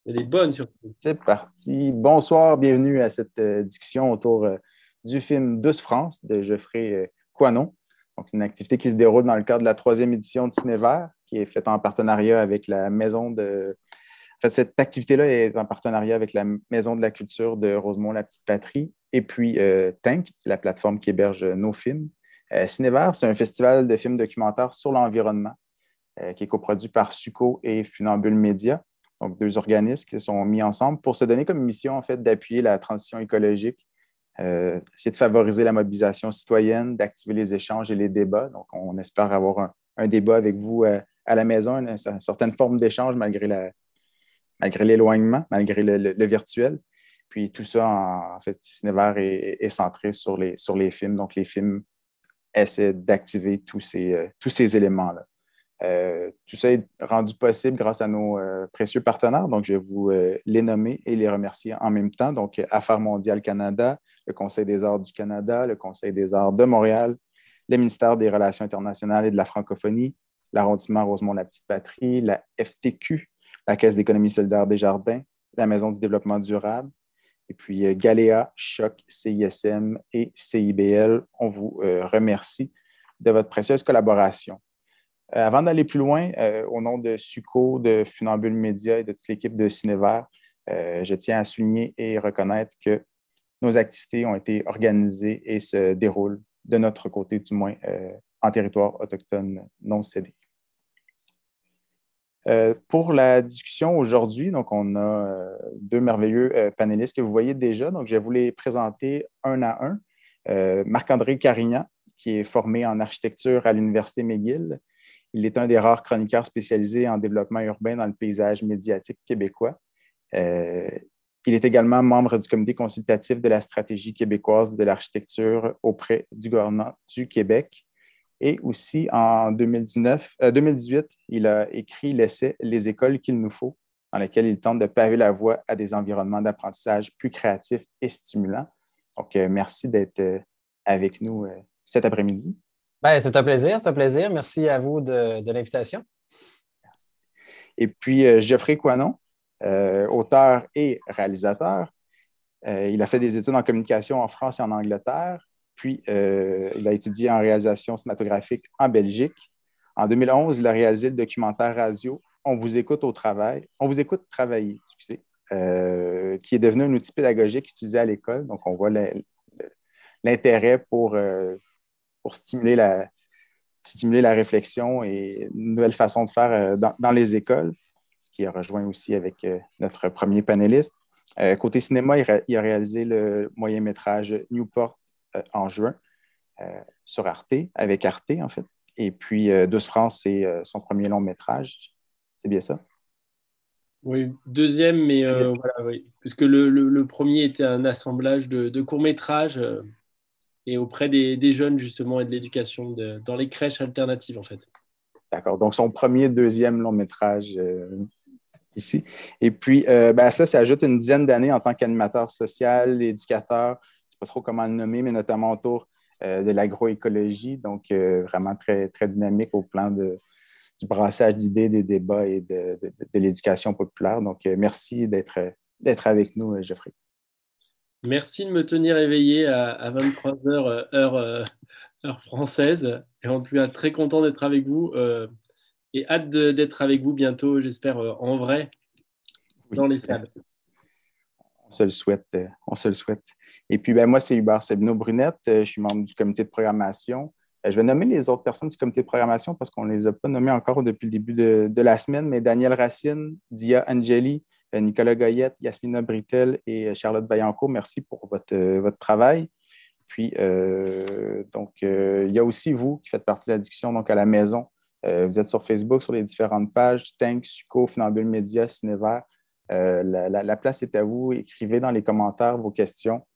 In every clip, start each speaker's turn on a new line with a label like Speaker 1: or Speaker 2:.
Speaker 1: Elle est bonne surtout.
Speaker 2: C'est parti. Bonsoir, bienvenue à cette discussion autour du film Douce France de Geoffrey Coinon. Donc, c'est une activité qui se déroule dans le cadre de la troisième édition de Cinévert, qui est faite en partenariat avec la Maison de... En fait, cette activité-là est en partenariat avec la Maison de la Culture de Rosemont-la-Petite-Patrie et puis Tank, la plateforme qui héberge nos films. Cinévert, c'est un festival de films documentaires sur l'environnement qui est coproduit par Suco et Funambule Média. Donc, deux organismes qui sont mis ensemble pour se donner comme mission, en fait, d'appuyer la transition écologique, essayer de favoriser la mobilisation citoyenne, d'activer les échanges et les débats. Donc, on espère avoir un débat avec vous à la maison, une certaine forme d'échange malgré l'éloignement, malgré le virtuel. Puis tout ça, en fait, Cinévert est centré sur les films. Donc, les films essaient d'activer tous ces éléments-là. Tout ça est rendu possible grâce à nos précieux partenaires. Donc, je vais vous les nommer et les remercier en même temps. Donc, Affaires mondiales Canada, le Conseil des arts du Canada, le Conseil des arts de Montréal, le ministère des Relations internationales et de la francophonie, l'arrondissement Rosemont-la-Petite-Patrie, la FTQ, la Caisse d'économie solidaire des Jardins, la Maison du développement durable, et puis Galéa, Choc, CISM et CIBL. On vous remercie de votre précieuse collaboration. Avant d'aller plus loin, au nom de Suco, de Funambule Média et de toute l'équipe de Cinévert, je tiens à souligner et reconnaître que nos activités ont été organisées et se déroulent, de notre côté du moins, en territoire autochtone non cédé. Pour la discussion aujourd'hui, donc on a deux merveilleux panélistes que vous voyez déjà. Donc, je vais vous les présenter un à un. Marc-André Carignan, qui est formé en architecture à l'Université McGill. Il est un des rares chroniqueurs spécialisés en développement urbain dans le paysage médiatique québécois. Il est également membre du comité consultatif de la stratégie québécoise de l'architecture auprès du gouvernement du Québec. Et aussi, en 2018, il a écrit l'essai Les écoles qu'il nous faut, dans lequel il tente de paver la voie à des environnements d'apprentissage plus créatifs et stimulants. Donc, merci d'être avec nous cet après-midi.
Speaker 3: Ben, c'est un plaisir, c'est un plaisir. Merci à vous de l'invitation.
Speaker 2: Et puis, Geoffrey Coinon, auteur et réalisateur. Il a fait des études en communication en France et en Angleterre. Puis, il a étudié en réalisation cinématographique en Belgique. En 2011, il a réalisé le documentaire radio On vous écoute au travail. On vous écoute travailler, excusez, qui est devenu un outil pédagogique utilisé à l'école. Donc, on voit l'intérêt pour stimuler la réflexion et une nouvelle façon de faire dans les écoles, ce qui a rejoint aussi avec notre premier panéliste. Côté cinéma, il a réalisé le moyen-métrage Newport en juin sur Arte, avec Arte en fait. Et puis Douce France, c'est son premier long-métrage. C'est bien ça?
Speaker 1: Oui, deuxième, mais voilà, oui. Parce que le premier était un assemblage de courts-métrages et auprès des jeunes, justement, et de l'éducation dans les crèches alternatives, en fait.
Speaker 2: D'accord. Donc, son premier, deuxième long-métrage ici. Et puis, à ça ajoute une dizaine d'années en tant qu'animateur social, éducateur, je ne sais pas trop comment le nommer, mais notamment autour de l'agroécologie. Donc, vraiment très, très dynamique au plan du brassage d'idées, des débats et de l'éducation populaire. Donc, merci d'être avec nous, Geoffrey.
Speaker 1: Merci de me tenir éveillé à 23 heures, heure française. Et en tout cas, très content d'être avec vous et hâte d'être avec vous bientôt, j'espère, en vrai,
Speaker 2: Oui,
Speaker 1: dans les salles.
Speaker 2: on se le souhaite. On se le souhaite. Et puis, moi, c'est Hubert Sabino-Brunette. Je suis membre du comité de programmation. Je vais nommer les autres personnes du comité de programmation parce qu'on ne les a pas nommées encore depuis le début de la semaine, mais Daniel Racine, Dia Angeli, Nicolas Goyette, Yasmina Britel et Charlotte Vaillancourt, merci pour votre travail. Puis, il y a aussi vous qui faites partie de la discussion donc à la maison. Vous êtes sur Facebook, sur les différentes pages, Tank, Suco, Funambule Média, Cinévert. La place est à vous. Écrivez dans les commentaires vos questions.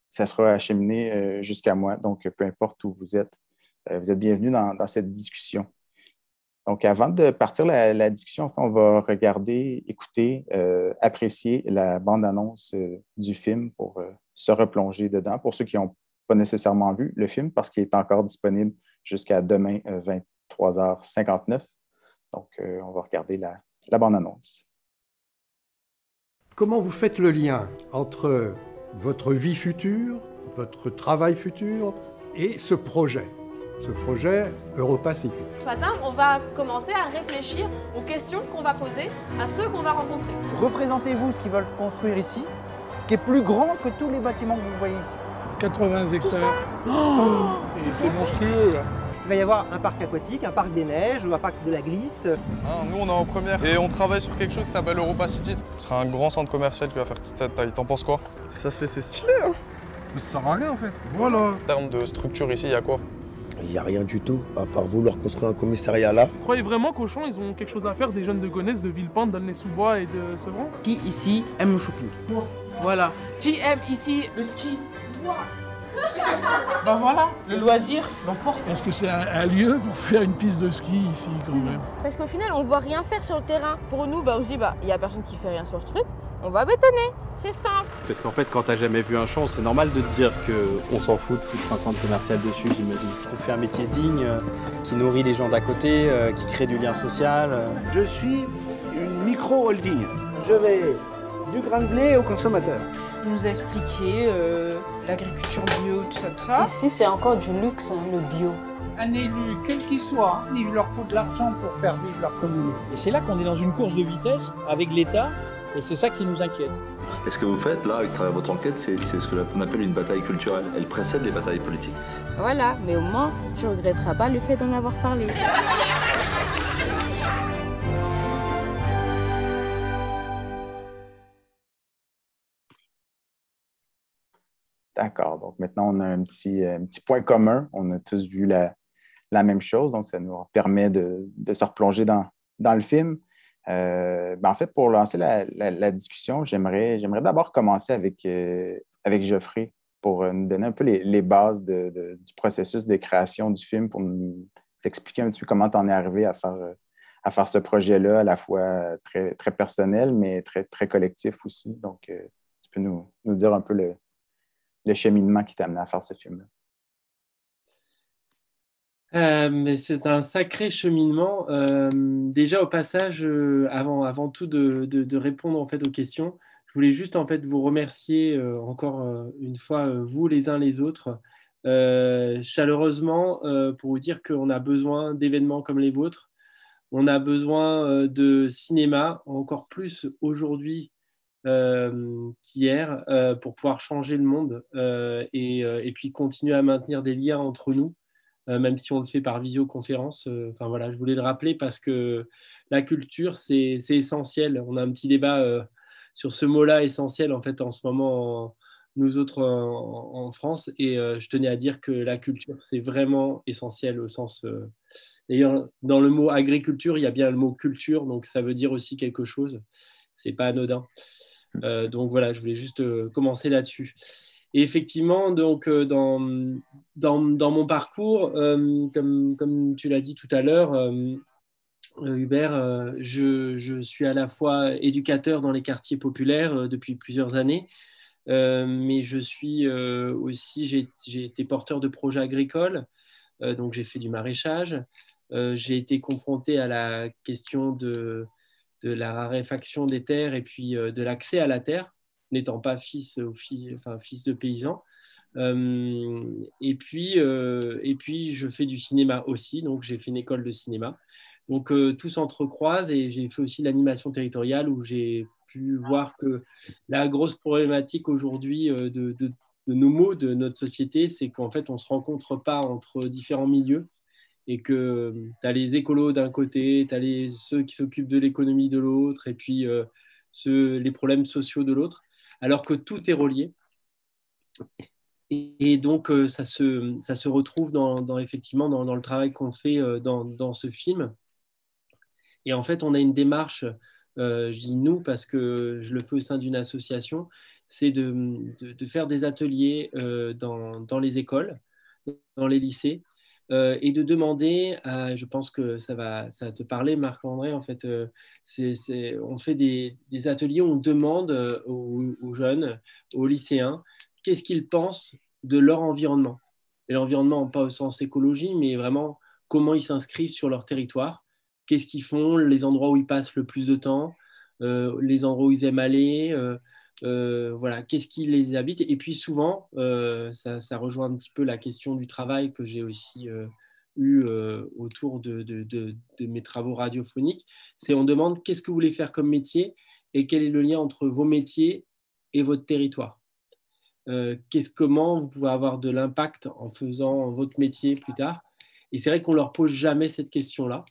Speaker 2: Ça sera acheminé jusqu'à moi. Donc, peu importe où vous êtes bienvenus dans cette discussion. Donc, avant de partir la discussion, on va regarder, écouter, apprécier la bande-annonce du film pour se replonger dedans. Pour ceux qui n'ont pas nécessairement vu le film, parce qu'il est encore disponible jusqu'à demain, 23h59. Donc, on va regarder la bande-annonce.
Speaker 4: Comment vous faites le lien entre votre vie future, votre travail futur et ce projet Europa City?
Speaker 5: Ce matin, on va commencer à réfléchir aux questions qu'on va poser à ceux qu'on va rencontrer.
Speaker 6: Représentez-vous ce qu'ils veulent construire ici, qui est plus grand que tous les bâtiments que vous voyez ici.
Speaker 7: 80 hectares. C'est monstrueux là.
Speaker 8: Il va y avoir un parc aquatique, un parc des neiges ou un parc de la glisse.
Speaker 9: Nous, on est en première et on travaille sur quelque chose qui s'appelle Europa City. Ce sera un grand centre commercial qui va faire toute cette taille. T'en penses quoi?
Speaker 10: Ça se fait, c'est stylé, hein.
Speaker 7: Mais ça sert à rien en fait. Voilà.
Speaker 9: En termes de structure ici, il y a quoi?
Speaker 11: Il n'y a rien du tout, à part vouloir construire un commissariat là.
Speaker 12: Vous croyez vraiment qu'Auchan, ils ont quelque chose à faire, des jeunes de Gonesse, de Villepinte, d'Aulnay-sous-Bois et de Sevran?
Speaker 13: Qui ici aime le shopping?
Speaker 12: Moi.
Speaker 13: Voilà. Qui aime ici le ski? Moi. Ben voilà, le loisir l'emporte.
Speaker 7: Est-ce que c'est un lieu pour faire une piste de ski ici quand même?
Speaker 14: Parce qu'au final, on ne voit rien faire sur le terrain. Pour nous, on se dit, il n'y a personne qui fait rien sur ce truc, on va bétonner. C'est simple.
Speaker 15: Parce qu'en fait, quand t'as jamais vu un champ, c'est normal de te dire qu'on s'en fout de foutre un centre commercial dessus, j'imagine.
Speaker 3: On fait un métier digne, qui nourrit les gens d'à côté, qui crée du lien social.
Speaker 6: Je suis une micro-holding. Je vais du grain de blé au consommateur.
Speaker 13: Il nous a expliqué l'agriculture bio, tout ça.
Speaker 14: Ici, c'est encore du luxe, le bio.
Speaker 6: Un élu, quel qu'il soit, il leur faut de l'argent pour faire vivre leur commune.
Speaker 8: Et c'est là qu'on est dans une course de vitesse avec l'État, et c'est ça qui nous inquiète.
Speaker 16: Et ce que vous faites là, avec travers votre enquête, c'est ce qu'on appelle une bataille culturelle. Elle précède les batailles politiques.
Speaker 14: Voilà, mais au moins, tu ne regretteras pas le fait d'en avoir parlé.
Speaker 2: D'accord. Donc maintenant, on a un petit point commun. On a tous vu la même chose. Donc, ça nous permet de se replonger dans le film. En fait, pour lancer la discussion, j'aimerais d'abord commencer avec Geoffrey pour nous donner un peu les bases du processus de création du film, pour nous expliquer un petit peu comment tu en es arrivé à faire ce projet-là, à la fois très, très personnel, mais très, très collectif aussi. Donc, tu peux nous dire un peu le cheminement qui t'a amené à faire ce film-là.
Speaker 1: Mais c'est un sacré cheminement. Déjà au passage, avant tout de répondre en fait aux questions, je voulais juste en fait vous remercier encore une fois vous les uns les autres chaleureusement pour vous dire qu'on a besoin d'événements comme les vôtres. On a besoin de cinéma encore plus aujourd'hui qu'hier pour pouvoir changer le monde et puis continuer à maintenir des liens entre nous. Même si on le fait par visioconférence. Enfin voilà, je voulais le rappeler parce que la culture, c'est essentiel. On a un petit débat sur ce mot-là, essentiel, en fait, en ce moment, nous autres en France. Et je tenais à dire que la culture, c'est vraiment essentiel au sens... D'ailleurs, dans le mot agriculture, il y a bien le mot culture, donc ça veut dire aussi quelque chose. C'est pas anodin. Donc voilà, je voulais juste commencer là-dessus. Et effectivement, donc, dans mon parcours, comme tu l'as dit tout à l'heure, Hubert, je suis à la fois éducateur dans les quartiers populaires depuis plusieurs années, mais je suis aussi, j'ai été porteur de projets agricoles, donc j'ai fait du maraîchage, j'ai été confronté à la question de la raréfaction des terres et puis de l'accès à la terre, n'étant pas fils de paysan. Et puis, je fais du cinéma aussi, donc j'ai fait une école de cinéma. Donc, tout s'entrecroise et j'ai fait aussi l'animation territoriale où j'ai pu voir que la grosse problématique aujourd'hui de nos maux de notre société, c'est qu'en fait, on ne se rencontre pas entre différents milieux et que tu as les écolos d'un côté, tu as ceux qui s'occupent de l'économie de l'autre et puis les problèmes sociaux de l'autre, alors que tout est relié. Et donc, ça se retrouve effectivement dans le travail qu'on fait dans ce film. Et en fait, on a une démarche, je dis nous parce que je le fais au sein d'une association, c'est de faire des ateliers dans les écoles, dans les lycées, et de demander, je pense que ça va te parler, Marc-André, en fait, on fait des ateliers où on demande aux jeunes, aux lycéens, qu'est-ce qu'ils pensent de leur environnement. Et l'environnement, pas au sens écologie, mais vraiment comment ils s'inscrivent sur leur territoire, qu'est-ce qu'ils font, les endroits où ils passent le plus de temps, les endroits où ils aiment aller, voilà, qu'est-ce qui les habite. Et puis souvent, ça rejoint un petit peu la question du travail que j'ai aussi eu autour de mes travaux radiophoniques. C'est on demande qu'est-ce que vous voulez faire comme métier et quel est le lien entre vos métiers et votre territoire. Comment vous pouvez avoir de l'impact en faisant votre métier plus tard. Et c'est vrai qu'on ne leur pose jamais cette question-là.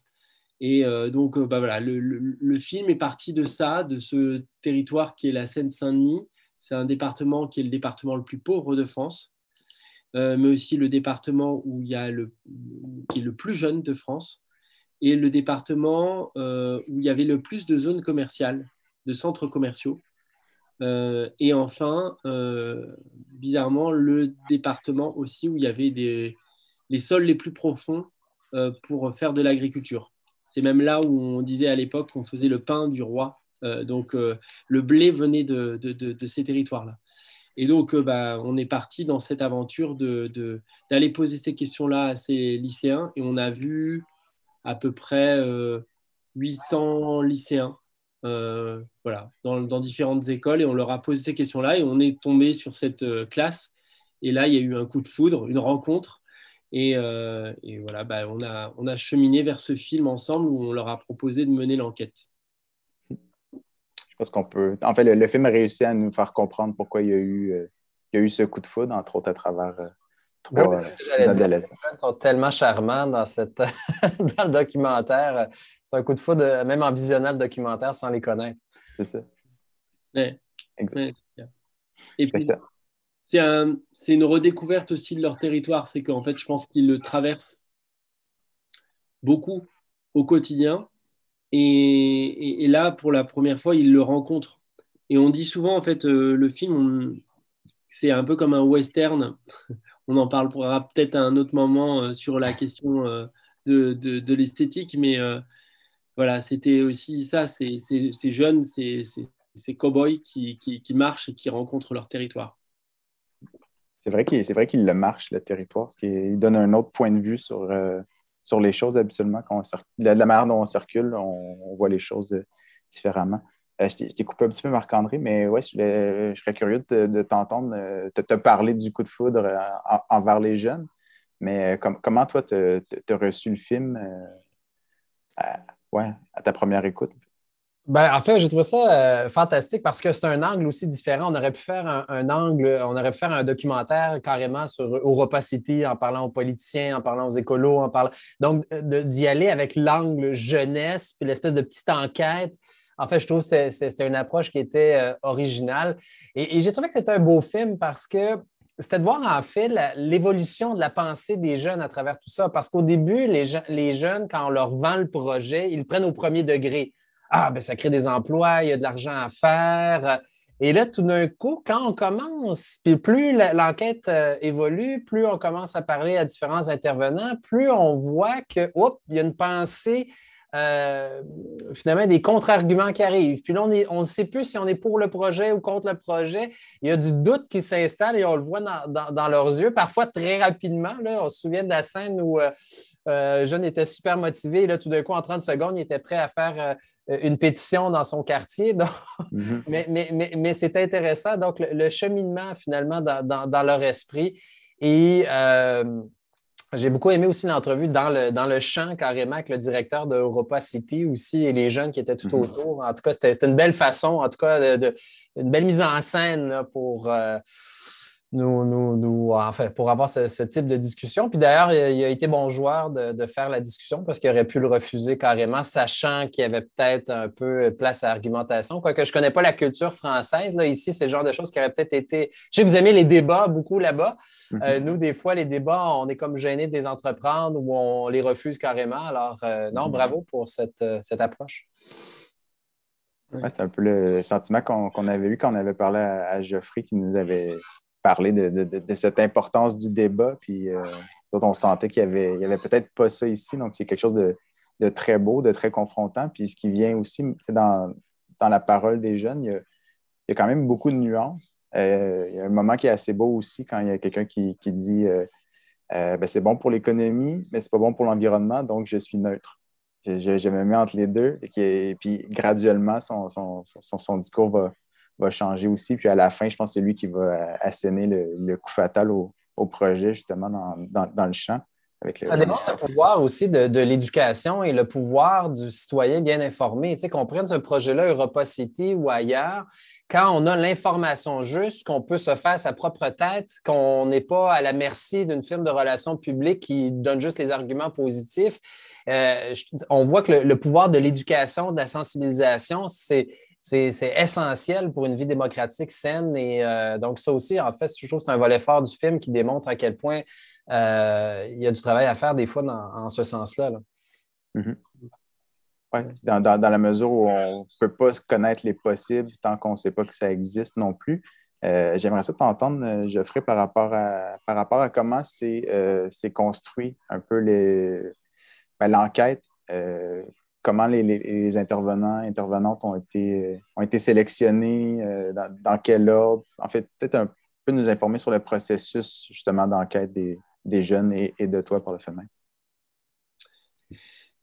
Speaker 1: Et donc, voilà, le film est parti de ça, de ce territoire qui est la Seine-Saint-Denis. C'est un département qui est le département le plus pauvre de France, mais aussi le département qui est le plus jeune de France, et le département où il y avait le plus de zones commerciales, de centres commerciaux. Et enfin, bizarrement, le département aussi où il y avait les sols les plus profonds pour faire de l'agriculture. C'est même là où on disait à l'époque qu'on faisait le pain du roi. Donc, le blé venait de ces territoires-là. Et donc, on est parti dans cette aventure d'aller poser ces questions-là à ces lycéens. Et on a vu à peu près 800 lycéens voilà, dans différentes écoles. Et on leur a posé ces questions-là. Et on est tombé sur cette classe. Et là, il y a eu un coup de foudre, une rencontre. Et voilà, on a cheminé vers ce film ensemble où on leur a proposé de mener l'enquête.
Speaker 2: Je pense qu'on peut. En fait, le film a réussi à nous faire comprendre pourquoi il y a eu ce coup de foudre, entre autres à travers trois adolescents.
Speaker 10: Les jeunes sont tellement charmants dans le documentaire. C'est un coup de foudre, même en visionnant le documentaire sans les connaître.
Speaker 2: C'est ça.
Speaker 1: Ouais. Exact. Et puis, c'est une redécouverte aussi de leur territoire. C'est qu'en fait, je pense qu'ils le traversent beaucoup au quotidien. Et là, pour la première fois, ils le rencontrent. Et on dit souvent, en fait, le film, c'est un peu comme un western. On en parlera peut-être à un autre moment sur la question de l'esthétique. Mais voilà, c'était aussi ça, ces jeunes, ces cow-boys qui marchent et qui rencontrent leur territoire.
Speaker 2: C'est vrai qu'il le marche, le territoire, parce qu'il donne un autre point de vue sur les choses habituellement. De la manière dont on circule, on voit les choses différemment. Je t'ai coupé un petit peu, Marc-André, mais ouais, je serais curieux de t'entendre, te parler du coup de foudre envers les jeunes. Mais comment toi, tu as reçu le film à ta première écoute?
Speaker 10: En fait, j'ai trouvé ça fantastique parce que c'est un angle aussi différent. On aurait pu faire on aurait pu faire un documentaire carrément sur Europa City en parlant aux politiciens, en parlant aux écolos, donc d'y aller avec l'angle jeunesse puis l'espèce de petite enquête. En fait, je trouve que c'était une approche qui était originale. Et j'ai trouvé que c'était un beau film parce que c'était de voir en fait l'évolution de la pensée des jeunes à travers tout ça. Parce qu'au début, les jeunes, quand on leur vend le projet, ils le prennent au premier degré. Ah, ça crée des emplois, il y a de l'argent à faire. Et là, tout d'un coup, quand on commence, puis plus l'enquête évolue, plus on commence à parler à différents intervenants, plus on voit qu'il y a une pensée, finalement, des contre-arguments qui arrivent. Puis là, on ne sait plus si on est pour le projet ou contre le projet. Il y a du doute qui s'installe et on le voit dans leurs yeux, parfois très rapidement. Là, on se souvient de la scène où Jeune était super motivé. Et là, tout d'un coup, en 30 secondes, il était prêt à faire une pétition dans son quartier. Donc, mais c'était intéressant. Donc, le cheminement, finalement, dans leur esprit. Et j'ai beaucoup aimé aussi l'entrevue dans le champ, carrément, avec le directeur de Europa City aussi et les jeunes qui étaient tout autour. En tout cas, c'était une belle façon, en tout cas, une belle mise en scène là, pour... pour avoir ce type de discussion. Puis d'ailleurs, il a été bon joueur de faire la discussion parce qu'il aurait pu le refuser carrément, sachant qu'il y avait peut-être un peu place à argumentation. Quoique je ne connais pas la culture française. Là, ici, c'est le genre de choses qui auraient peut-être été... Je sais que vous aimez les débats beaucoup là-bas. Nous, des fois, les débats, on est comme gênés de les entreprendre ou on les refuse carrément. Alors, non, bravo pour cette approche.
Speaker 2: Ouais, c'est un peu le sentiment qu'on avait eu quand on avait parlé à Geoffrey qui nous avait... parler de cette importance du débat, puis on sentait qu'il y avait peut-être pas ça ici, donc c'est quelque chose de très beau, de très confrontant, puis ce qui vient aussi dans la parole des jeunes, il y a quand même beaucoup de nuances. Il y a un moment qui est assez beau aussi quand il y a quelqu'un qui dit c'est bon pour l'économie, mais c'est pas bon pour l'environnement, donc je suis neutre. Je me mets entre les deux. Et puis, graduellement, son discours va changer aussi. Puis, à la fin, je pense que c'est lui qui va asséner le coup fatal au projet, justement, dans le champ.
Speaker 10: Ça démontre le pouvoir aussi de l'éducation et le pouvoir du citoyen bien informé. Tu sais, qu'on prenne ce projet-là, Europa City ou ailleurs, quand on a l'information juste, qu'on peut se faire sa propre tête, qu'on n'est pas à la merci d'une firme de relations publiques qui donne juste les arguments positifs, on voit que le pouvoir de l'éducation, de la sensibilisation, c'est essentiel pour une vie démocratique saine. Et donc, ça aussi, en fait, je trouve que c'est un volet fort du film qui démontre à quel point il y a du travail à faire des fois en ce sens-là. Là.
Speaker 2: Mm-hmm. Oui, dans la mesure où on ne peut pas connaître les possibles tant qu'on ne sait pas que ça existe non plus. J'aimerais ça t'entendre, Geoffrey, par rapport à comment c'est construit un peu l'enquête. Comment les intervenantes ont été sélectionnés, dans quel ordre. En fait, peut-être un peu nous informer sur le processus justement d'enquête des jeunes et de toi par le fait même.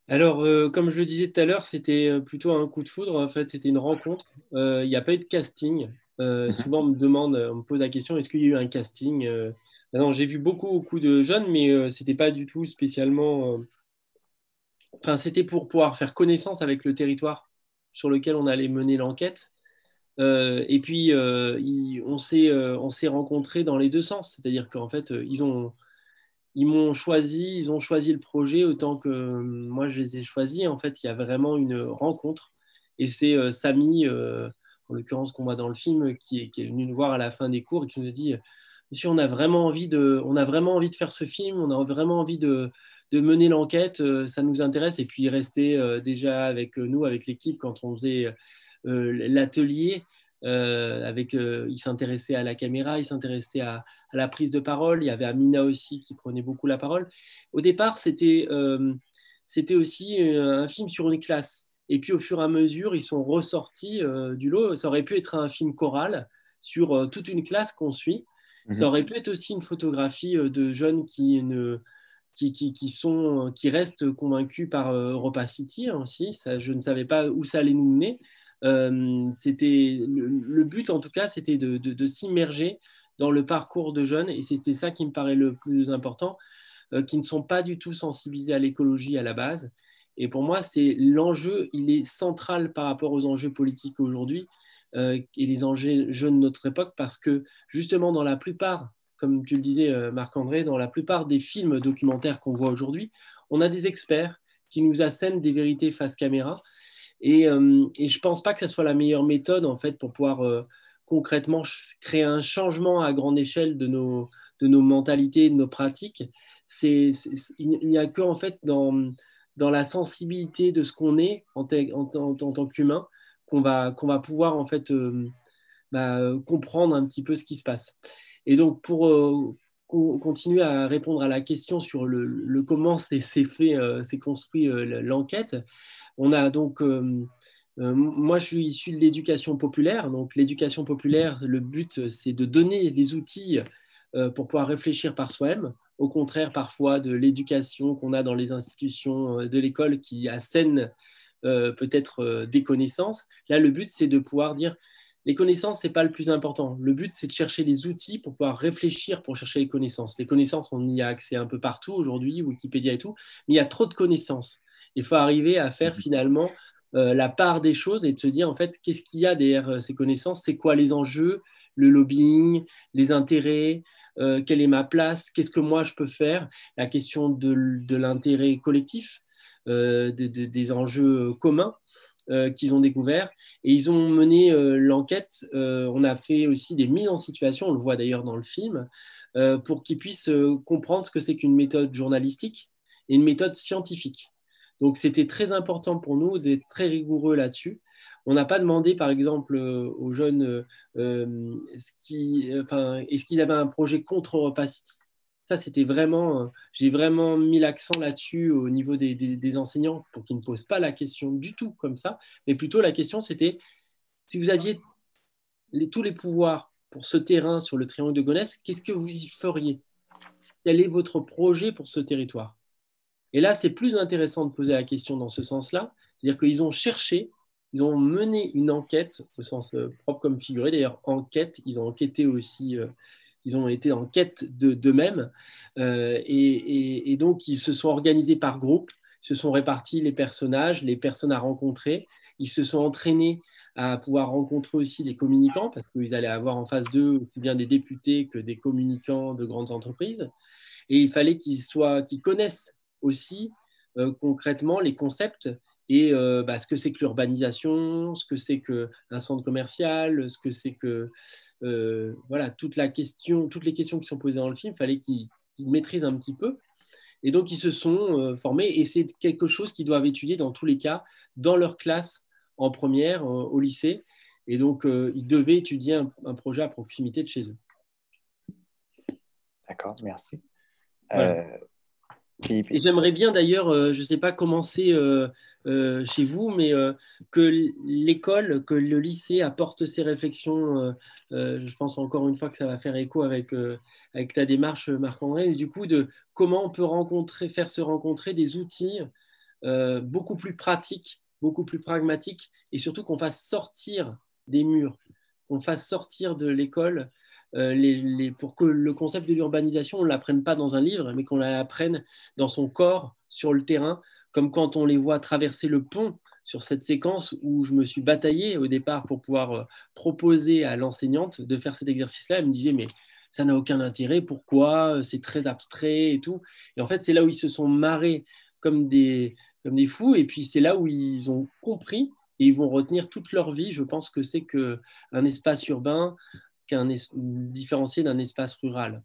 Speaker 1: Alors, comme je le disais tout à l'heure, c'était plutôt un coup de foudre. En fait, c'était une rencontre. Il n'y a pas eu de casting. Souvent, on me pose la question, est-ce qu'il y a eu un casting Non, j'ai vu beaucoup de jeunes, mais ce n'était pas du tout spécialement... Enfin, c'était pour pouvoir faire connaissance avec le territoire sur lequel on allait mener l'enquête. Et puis, on s'est rencontrés dans les deux sens. C'est-à-dire qu'en fait, ils ont choisi le projet autant que moi, je les ai choisis. En fait, il y a vraiment une rencontre. Et c'est Samy, en l'occurrence, qu'on voit dans le film, qui est venu nous voir à la fin des cours et qui nous a dit « Monsieur, on a vraiment envie de faire ce film, on a vraiment envie de mener l'enquête, ça nous intéresse. » Et puis, il restait déjà avec nous, avec l'équipe, quand on faisait l'atelier. Il s'intéressait à la caméra, il s'intéressait à la prise de parole. Il y avait Amina aussi qui prenait beaucoup la parole. Au départ, c'était aussi un film sur une classe. Et puis, au fur et à mesure, ils sont ressortis du lot. Ça aurait pu être un film choral sur toute une classe qu'on suit. Ça aurait pu être aussi une photographie de jeunes qui restent convaincus par Europa City aussi. Ça, je ne savais pas où ça allait nous mener. Le but, en tout cas, c'était de s'immerger dans le parcours de jeunes. Et c'était ça qui me paraît le plus important, qui ne sont pas du tout sensibilisés à l'écologie à la base. Et pour moi, l'enjeu, il est central par rapport aux enjeux politiques aujourd'hui et les enjeux jeunes de notre époque, parce que justement, dans la plupart, comme tu le disais, Marc-André, dans la plupart des films documentaires qu'on voit aujourd'hui, on a des experts qui nous assènent des vérités face caméra. Et je ne pense pas que ce soit la meilleure méthode, en fait, pour pouvoir concrètement créer un changement à grande échelle de nos mentalités, de nos pratiques. Il n'y a que, en fait, dans la sensibilité de ce qu'on est en tant qu'humain qu'on va pouvoir, en fait, comprendre un petit peu ce qui se passe. Et donc, pour continuer à répondre à la question sur le comment s'est construit l'enquête, on a donc, moi je suis issu de l'éducation populaire. Donc l'éducation populaire, le but c'est de donner des outils pour pouvoir réfléchir par soi-même. Au contraire parfois de l'éducation qu'on a dans les institutions de l'école qui assènent peut-être des connaissances. Là le but c'est de pouvoir dire les connaissances c'est pas le plus important. Le but c'est de chercher des outils pour pouvoir réfléchir pour chercher les connaissances. Les connaissances on y a accès un peu partout aujourd'hui, Wikipédia et tout, mais il y a trop de connaissances. Il faut arriver à faire finalement la part des choses et de se dire en fait qu'est-ce qu'il y a derrière ces connaissances, c'est quoi les enjeux, le lobbying, les intérêts, quelle est ma place, qu'est-ce que moi je peux faire, la question de l'intérêt collectif, des enjeux communs qu'ils ont découverts. Et ils ont mené l'enquête, on a fait aussi des mises en situation, on le voit d'ailleurs dans le film, pour qu'ils puissent comprendre ce que c'est qu'une méthode journalistique et une méthode scientifique. Donc, c'était très important pour nous d'être très rigoureux là-dessus. On n'a pas demandé, par exemple, aux jeunes est-ce qu'ils avaient un projet contre Europa City. Ça, c'était vraiment... j'ai vraiment mis l'accent là-dessus au niveau des enseignants pour qu'ils ne posent pas la question du tout comme ça, mais plutôt la question, c'était si vous aviez tous les pouvoirs pour ce terrain sur le triangle de Gonesse, qu'est-ce que vous y feriez? Quel est votre projet pour ce territoire? Et là, c'est plus intéressant de poser la question dans ce sens-là. C'est-à-dire qu'ils ont cherché, ils ont mené une enquête, au sens propre comme figuré. D'ailleurs, enquête, ils ont enquêté aussi, ils ont été en quête d'eux-mêmes. Et donc, ils se sont organisés par groupe, ils se sont répartis les personnages, les personnes à rencontrer. Ils se sont entraînés à pouvoir rencontrer aussi des communicants, parce qu'ils allaient avoir en face d'eux aussi bien des députés que des communicants de grandes entreprises. Et il fallait qu'ils connaissent aussi concrètement les concepts et ce que c'est que l'urbanisation, ce que c'est qu'un centre commercial, ce que c'est que voilà, toutes les questions qui sont posées dans le film, il fallait qu'ils maîtrisent un petit peu. Et donc, ils se sont formés et c'est quelque chose qu'ils doivent étudier dans tous les cas, dans leur classe en première, au lycée. Et donc, ils devaient étudier un projet à proximité de chez eux.
Speaker 2: D'accord, merci.
Speaker 1: Voilà. Et j'aimerais bien d'ailleurs, je ne sais pas comment c'est chez vous, mais que l'école, que le lycée apporte ces réflexions. Je pense encore une fois que ça va faire écho avec ta démarche, Marc-André, et du coup, de comment on peut faire se rencontrer des outils beaucoup plus pratiques, beaucoup plus pragmatiques, et surtout qu'on fasse sortir des murs, qu'on fasse sortir de l'école pour que le concept de l'urbanisation, on ne l'apprenne pas dans un livre, mais qu'on l'apprenne dans son corps, sur le terrain, comme quand on les voit traverser le pont sur cette séquence où je me suis bataillé au départ pour pouvoir proposer à l'enseignante de faire cet exercice-là. Elle me disait, mais ça n'a aucun intérêt, pourquoi? C'est très abstrait et tout. Et en fait, c'est là où ils se sont marrés comme des fous, et puis c'est là où ils ont compris, et ils vont retenir toute leur vie, je pense que c'est qu'un espace urbain différencié d'un espace rural.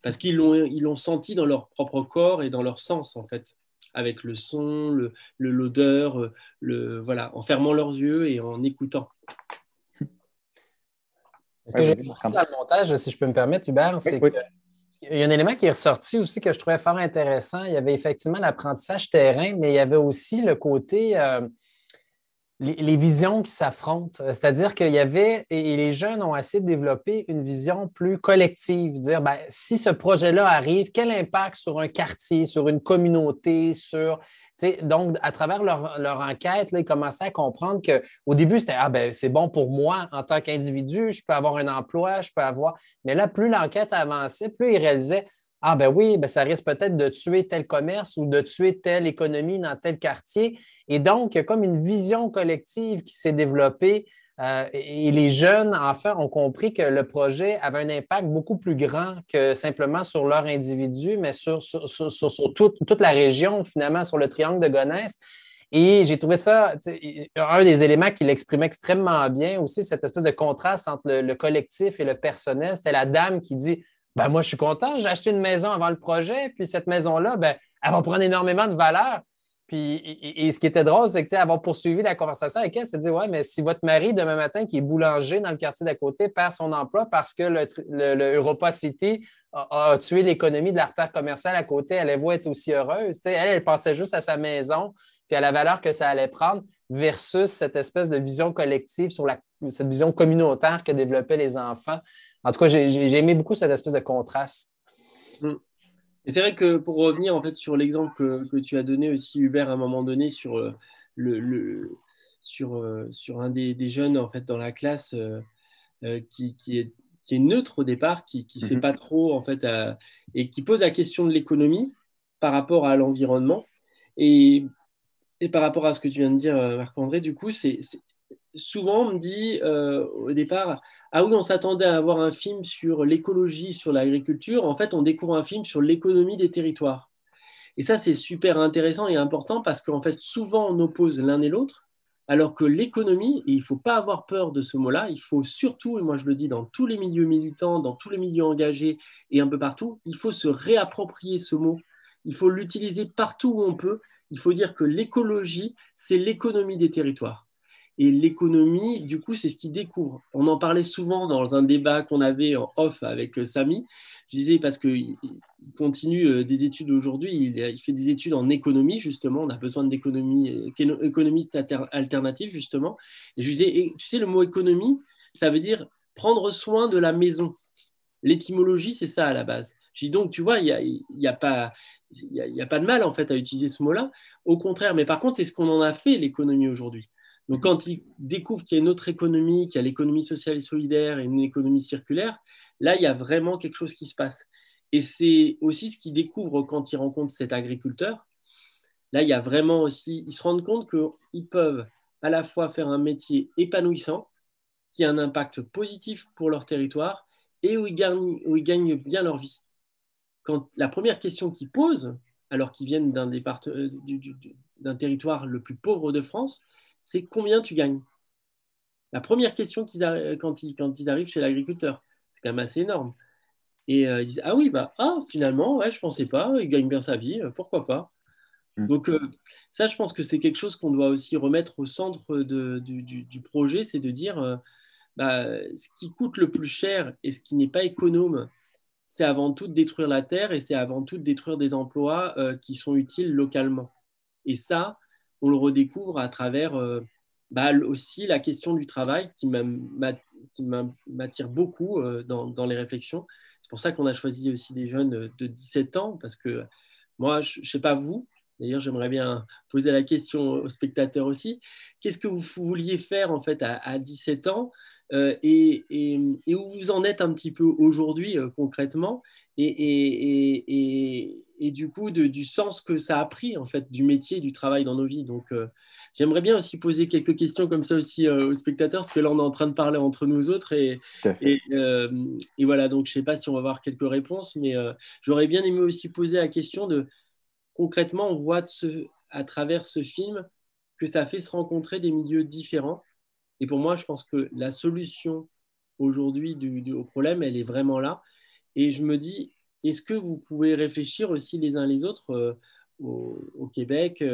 Speaker 1: Parce qu'ils l'ont senti dans leur propre corps et dans leur sens, en fait, avec le son, l'odeur, voilà, en fermant leurs yeux et en écoutant.
Speaker 10: Ce que j'ai vu aussi dans le montage, si je peux me permettre, Hubert, c'est qu'il y a un élément qui est ressorti aussi que je trouvais fort intéressant. Il y avait effectivement l'apprentissage terrain, mais il y avait aussi le côté les visions qui s'affrontent. C'est-à-dire qu'il y avait, et les jeunes ont essayé de développer une vision plus collective, dire si ce projet-là arrive, quel impact sur un quartier, sur une communauté, donc, à travers leur enquête, là, ils commençaient à comprendre qu'au début, c'était c'est bon pour moi en tant qu'individu, je peux avoir un emploi, je peux avoir. Mais là, plus l'enquête avançait, plus ils réalisaient ça risque peut-être de tuer tel commerce ou de tuer telle économie dans tel quartier. Et donc, il y a comme une vision collective qui s'est développée et les jeunes, enfin, ont compris que le projet avait un impact beaucoup plus grand que simplement sur leur individu, mais sur toute la région, finalement, sur le triangle de Gonesse. Et j'ai trouvé ça, un des éléments qui l'exprimait extrêmement bien aussi, cette espèce de contraste entre le collectif et le personnel. C'était la dame qui dit moi, je suis content, j'ai acheté une maison avant le projet, puis cette maison-là, elle va prendre énormément de valeur. Puis, et ce qui était drôle, c'est qu'elle va poursuivre la conversation avec elle, c'est de dire, mais si votre mari, demain matin, qui est boulanger dans le quartier d'à côté, perd son emploi parce que le Europa City a tué l'économie de l'artère commerciale à côté, allez-vous être aussi heureuse? Elle pensait juste à sa maison, puis à la valeur que ça allait prendre, versus cette espèce de vision collective sur cette vision communautaire que développaient les enfants. En tout cas, j'ai aimé beaucoup cette espèce de contraste.
Speaker 1: Et c'est vrai que pour revenir en fait sur l'exemple que tu as donné aussi, Hubert, à un moment donné sur un des jeunes en fait dans la classe qui est neutre au départ, qui ne sait pas trop en fait et qui pose la question de l'économie par rapport à l'environnement et par rapport à ce que tu viens de dire, Marc-André. Du coup, c'est souvent on me dit au départ. Ah oui, on s'attendait à avoir un film sur l'écologie, sur l'agriculture. En fait, on découvre un film sur l'économie des territoires. Et ça, c'est super intéressant et important parce qu'en fait, souvent, on oppose l'un et l'autre, alors que l'économie, et il ne faut pas avoir peur de ce mot-là, il faut surtout, et moi je le dis dans tous les milieux militants, dans tous les milieux engagés et un peu partout, il faut se réapproprier ce mot. Il faut l'utiliser partout où on peut. Il faut dire que l'écologie, c'est l'économie des territoires. Et l'économie, du coup, c'est ce qu'il découvre. On en parlait souvent dans un débat qu'on avait en off avec Samy. Je disais parce qu'il continue des études aujourd'hui, il fait des études en économie, justement. On a besoin d'économistes alternatifs, justement. Et je disais, tu sais, le mot économie, ça veut dire prendre soin de la maison. L'étymologie, c'est ça à la base. Je dis donc, tu vois, il y a pas, il n'y a pas de mal en fait à utiliser ce mot-là. Au contraire, mais par contre, c'est ce qu'on en a fait l'économie aujourd'hui. Donc, quand ils découvrent qu'il y a une autre économie, qu'il y a l'économie sociale et solidaire et une économie circulaire, là, il y a vraiment quelque chose qui se passe. Et c'est aussi ce qu'ils découvrent quand ils rencontrent cet agriculteur. Là, il y a vraiment aussi, ils se rendent compte qu'ils peuvent à la fois faire un métier épanouissant, qui a un impact positif pour leur territoire et où ils gagnent bien leur vie. Quand la première question qu'ils posent, alors qu'ils viennent d'un territoire le plus pauvre de France, c'est combien tu gagnes. La première question quand ils arrivent chez l'agriculteur, c'est quand même assez énorme. Et ils disent, ah oui, finalement, ouais, je ne pensais pas, il gagne bien sa vie, pourquoi pas. Donc ça, je pense que c'est quelque chose qu'on doit aussi remettre au centre du projet, c'est de dire, ce qui coûte le plus cher et ce qui n'est pas économe, c'est avant tout de détruire la terre et c'est avant tout de détruire des emplois qui sont utiles localement. Et ça, on le redécouvre à travers aussi la question du travail qui m'attire beaucoup dans les réflexions. C'est pour ça qu'on a choisi aussi des jeunes de 17 ans, parce que moi, je ne sais pas vous, d'ailleurs, j'aimerais bien poser la question aux spectateurs aussi. Qu'est-ce que vous vouliez faire en fait à 17 ans et où vous en êtes un petit peu aujourd'hui concrètement et du coup du sens que ça a pris en fait du métier et du travail dans nos vies. Donc j'aimerais bien aussi poser quelques questions comme ça aussi aux spectateurs, parce que là on est en train de parler entre nous autres et voilà, donc je ne sais pas si on va avoir quelques réponses, mais j'aurais bien aimé aussi poser la question de concrètement, on voit à travers ce film que ça fait se rencontrer des milieux différents. Et pour moi, je pense que la solution aujourd'hui au problème, elle est vraiment là. Et je me dis, est-ce que vous pouvez réfléchir aussi les uns les autres au Québec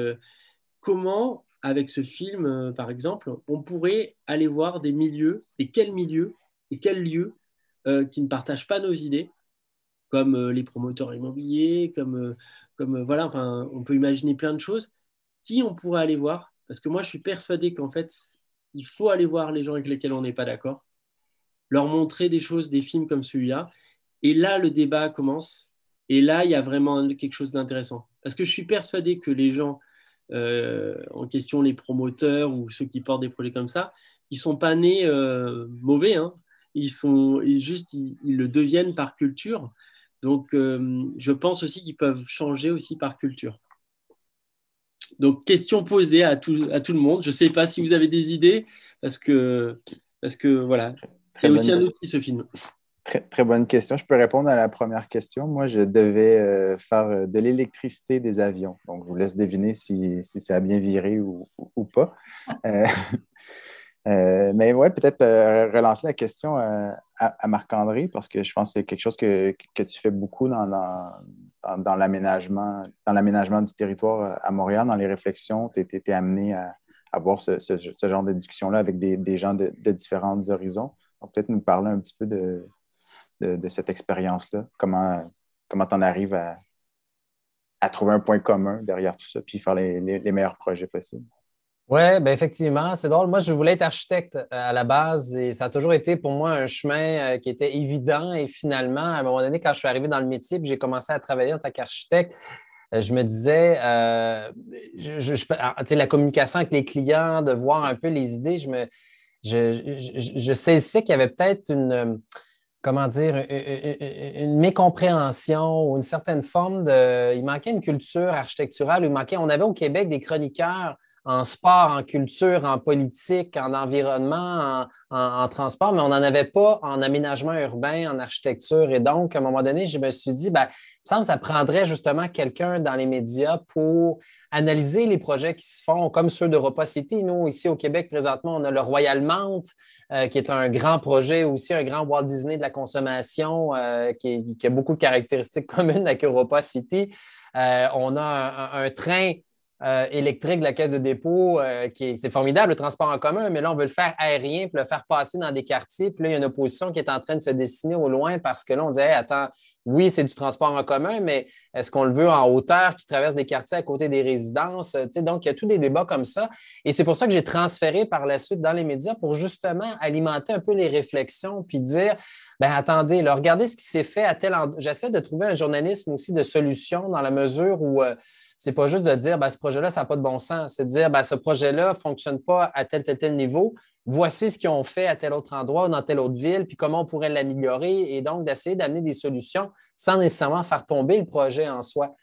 Speaker 1: comment, avec ce film, par exemple, on pourrait aller voir des milieux, et quels milieux, et quels lieux qui ne partagent pas nos idées, comme les promoteurs immobiliers, comme voilà, enfin, on peut imaginer plein de choses, qui on pourrait aller voir. Parce que moi, je suis persuadé qu'en fait, il faut aller voir les gens avec lesquels on n'est pas d'accord, leur montrer des choses, des films comme celui-là. Et là, le débat commence. Et là, il y a vraiment quelque chose d'intéressant. Parce que je suis persuadé que les gens en question, les promoteurs ou ceux qui portent des projets comme ça, ils ne sont pas nés mauvais. Hein. Ils le deviennent par culture. Donc, je pense aussi qu'ils peuvent changer aussi par culture. Donc, question posée à tout le monde. Je ne sais pas si vous avez des idées, parce que voilà, c'est aussi un outil, ce film.
Speaker 2: Très, très bonne question. Je peux répondre à la première question. Moi, je devais faire de l'électricité des avions. Donc, je vous laisse deviner si ça a bien viré ou pas. Mais ouais, peut-être relancer la question à Marc-André, parce que je pense que c'est quelque chose que tu fais beaucoup dans l'aménagement du territoire à Montréal, dans les réflexions. Tu es amené à avoir ce genre de discussion-là avec des gens de différents horizons. Donc, peut-être nous parler un petit peu de cette expérience-là. Comment tu en arrives à trouver un point commun derrière tout ça, puis faire les meilleurs projets possibles.
Speaker 10: Oui, bien effectivement, c'est drôle. Moi, je voulais être architecte à la base et ça a toujours été pour moi un chemin qui était évident. Et finalement, à un moment donné, quand je suis arrivé dans le métier et j'ai commencé à travailler en tant qu'architecte, je me disais, la communication avec les clients, de voir un peu les idées, je saisissais qu'il y avait peut-être une mécompréhension ou une certaine forme il manquait une culture architecturale, on avait au Québec des chroniqueurs en sport, en culture, en politique, en environnement, en transport, mais on n'en avait pas en aménagement urbain, en architecture. Et donc, à un moment donné, je me suis dit, il me semble que ça prendrait justement quelqu'un dans les médias pour analyser les projets qui se font, comme ceux d'Europa City. Nous, ici au Québec, présentement, on a le Royal Mount, qui est un grand projet, aussi un grand Walt Disney de la consommation, qui a beaucoup de caractéristiques communes avec Europa City. On a un train électrique de la Caisse de dépôt, c'est formidable, le transport en commun, mais là, on veut le faire aérien, puis le faire passer dans des quartiers. Puis là, il y a une opposition qui est en train de se dessiner au loin parce que là, on disait, attends, oui, c'est du transport en commun, mais est-ce qu'on le veut en hauteur qui traverse des quartiers à côté des résidences? Donc, il y a tous des débats comme ça. Et c'est pour ça que j'ai transféré par la suite dans les médias pour justement alimenter un peu les réflexions puis dire, ben attendez, là, regardez ce qui s'est fait à tel endroit. J'essaie de trouver un journalisme aussi de solution dans la mesure où c'est pas juste de dire, ben, ce projet-là, ça n'a pas de bon sens. C'est de dire, ben, ce projet-là ne fonctionne pas à tel niveau. Voici ce qu'ils ont fait à tel autre endroit ou dans telle autre ville, puis comment on pourrait l'améliorer, et donc d'essayer d'amener des solutions sans nécessairement faire tomber le projet en soi.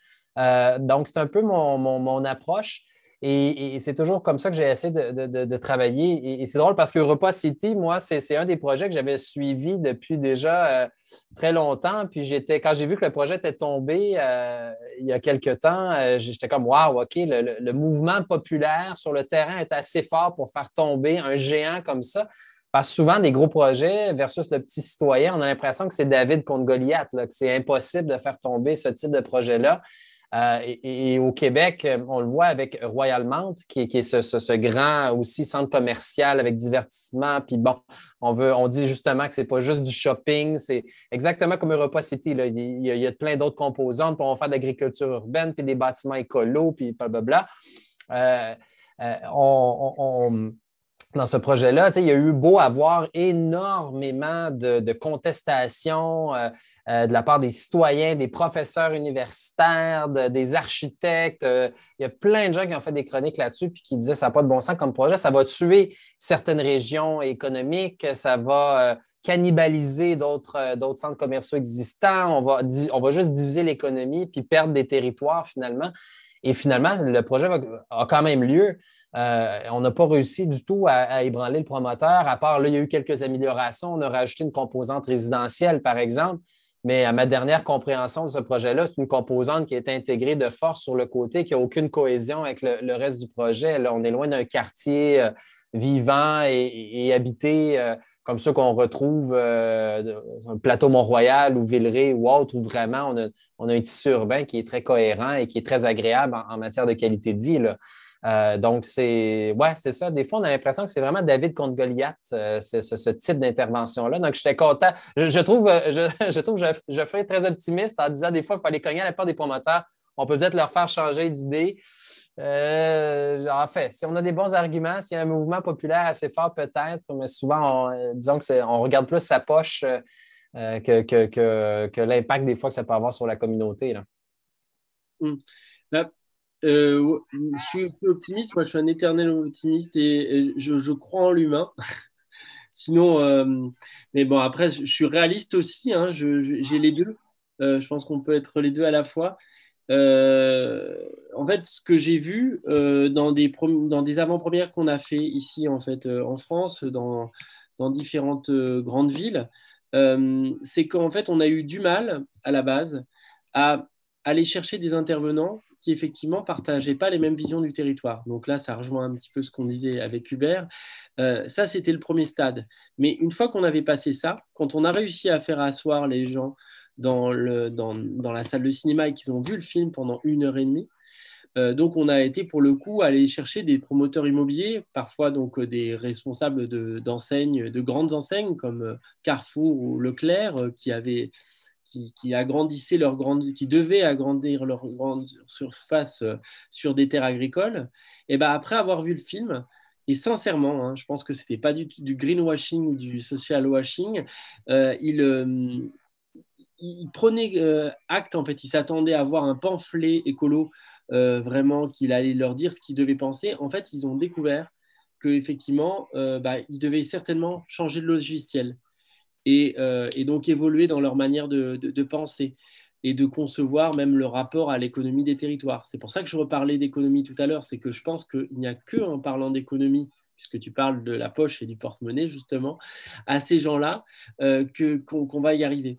Speaker 10: Donc, c'est un peu mon approche. Et c'est toujours comme ça que j'ai essayé de travailler. Et c'est drôle parce que Europa City, moi, c'est un des projets que j'avais suivi depuis déjà très longtemps. Puis quand j'ai vu que le projet était tombé il y a quelque temps, j'étais comme waouh, OK, le mouvement populaire sur le terrain est assez fort pour faire tomber un géant comme ça. Parce que souvent, des gros projets versus le petit citoyen, on a l'impression que c'est David contre Goliath, là, que c'est impossible de faire tomber ce type de projet-là. Et au Québec, on le voit avec Royal Mount, qui est ce grand aussi centre commercial avec divertissement. Puis bon, on dit justement que ce n'est pas juste du shopping, c'est exactement comme Europa City. Là. Il y a plein d'autres composantes. Puis on va faire de l'agriculture urbaine, puis des bâtiments écolos, puis blablabla. Dans ce projet-là, il y a eu beau avoir énormément de contestations de la part des citoyens, des professeurs universitaires, des architectes. Il y a plein de gens qui ont fait des chroniques là-dessus puis qui disaient que ça n'a pas de bon sens comme projet. Ça va tuer certaines régions économiques, ça va cannibaliser d'autres centres commerciaux existants. On va juste diviser l'économie puis perdre des territoires finalement. Et finalement, le projet a quand même lieu. On n'a pas réussi du tout à ébranler le promoteur, à part là, il y a eu quelques améliorations. On a rajouté une composante résidentielle, par exemple, mais à ma dernière compréhension de ce projet-là, c'est une composante qui est intégrée de force sur le côté, qui n'a aucune cohésion avec le reste du projet. Là, on est loin d'un quartier vivant et habité comme ceux qu'on retrouve sur le plateau Mont-Royal ou Villeray ou autre, où vraiment on a un tissu urbain qui est très cohérent et qui est très agréable en matière de qualité de vie, là. Donc, c'est ça. Des fois, on a l'impression que c'est vraiment David contre Goliath, ce type d'intervention-là. Donc, j'étais content. Je trouve Geoffrey très optimiste en disant des fois, il faut aller cogner à la porte des promoteurs. On peut peut-être leur faire changer d'idée. En fait, si on a des bons arguments, s'il y a un mouvement populaire assez fort, peut-être, mais souvent, disons on regarde plus sa poche que l'impact des fois que ça peut avoir sur la communauté, là.
Speaker 1: Je suis optimiste, moi je suis un éternel optimiste et je crois en l'humain. Sinon, mais bon, après, je suis réaliste aussi, hein, j'ai les deux. Je pense qu'on peut être les deux à la fois. En fait, ce que j'ai vu dans des avant-premières qu'on a fait ici en fait, en France, dans différentes grandes villes, c'est qu'en fait, on a eu du mal à la base à aller chercher des intervenants qui effectivement ne partageaient pas les mêmes visions du territoire. Donc là, ça rejoint un petit peu ce qu'on disait avec Hubert. Ça, c'était le premier stade. Mais une fois qu'on avait passé ça, quand on a réussi à faire asseoir les gens dans la salle de cinéma et qu'ils ont vu le film pendant 1h30, donc on a été pour le coup aller chercher des promoteurs immobiliers, parfois donc des responsables d'enseignes, de grandes enseignes comme Carrefour ou Leclerc, qui agrandissaient qui devaient agrandir leur grande surface sur des terres agricoles. Et ben après avoir vu le film, et sincèrement, hein, je pense que c'était pas du greenwashing ou du social washing, ils prenaient acte, en fait, ils s'attendaient à voir un pamphlet écolo vraiment qu'il allait leur dire ce qu'ils devaient penser. En fait, ils ont découvert qu'effectivement, ils devaient certainement changer de logiciel. Et donc évoluer dans leur manière de penser et de concevoir même le rapport à l'économie des territoires. C'est pour ça que je reparlais d'économie tout à l'heure, c'est que je pense qu'il n'y a que en parlant d'économie, puisque tu parles de la poche et du porte-monnaie justement, à ces gens-là qu'on va y arriver.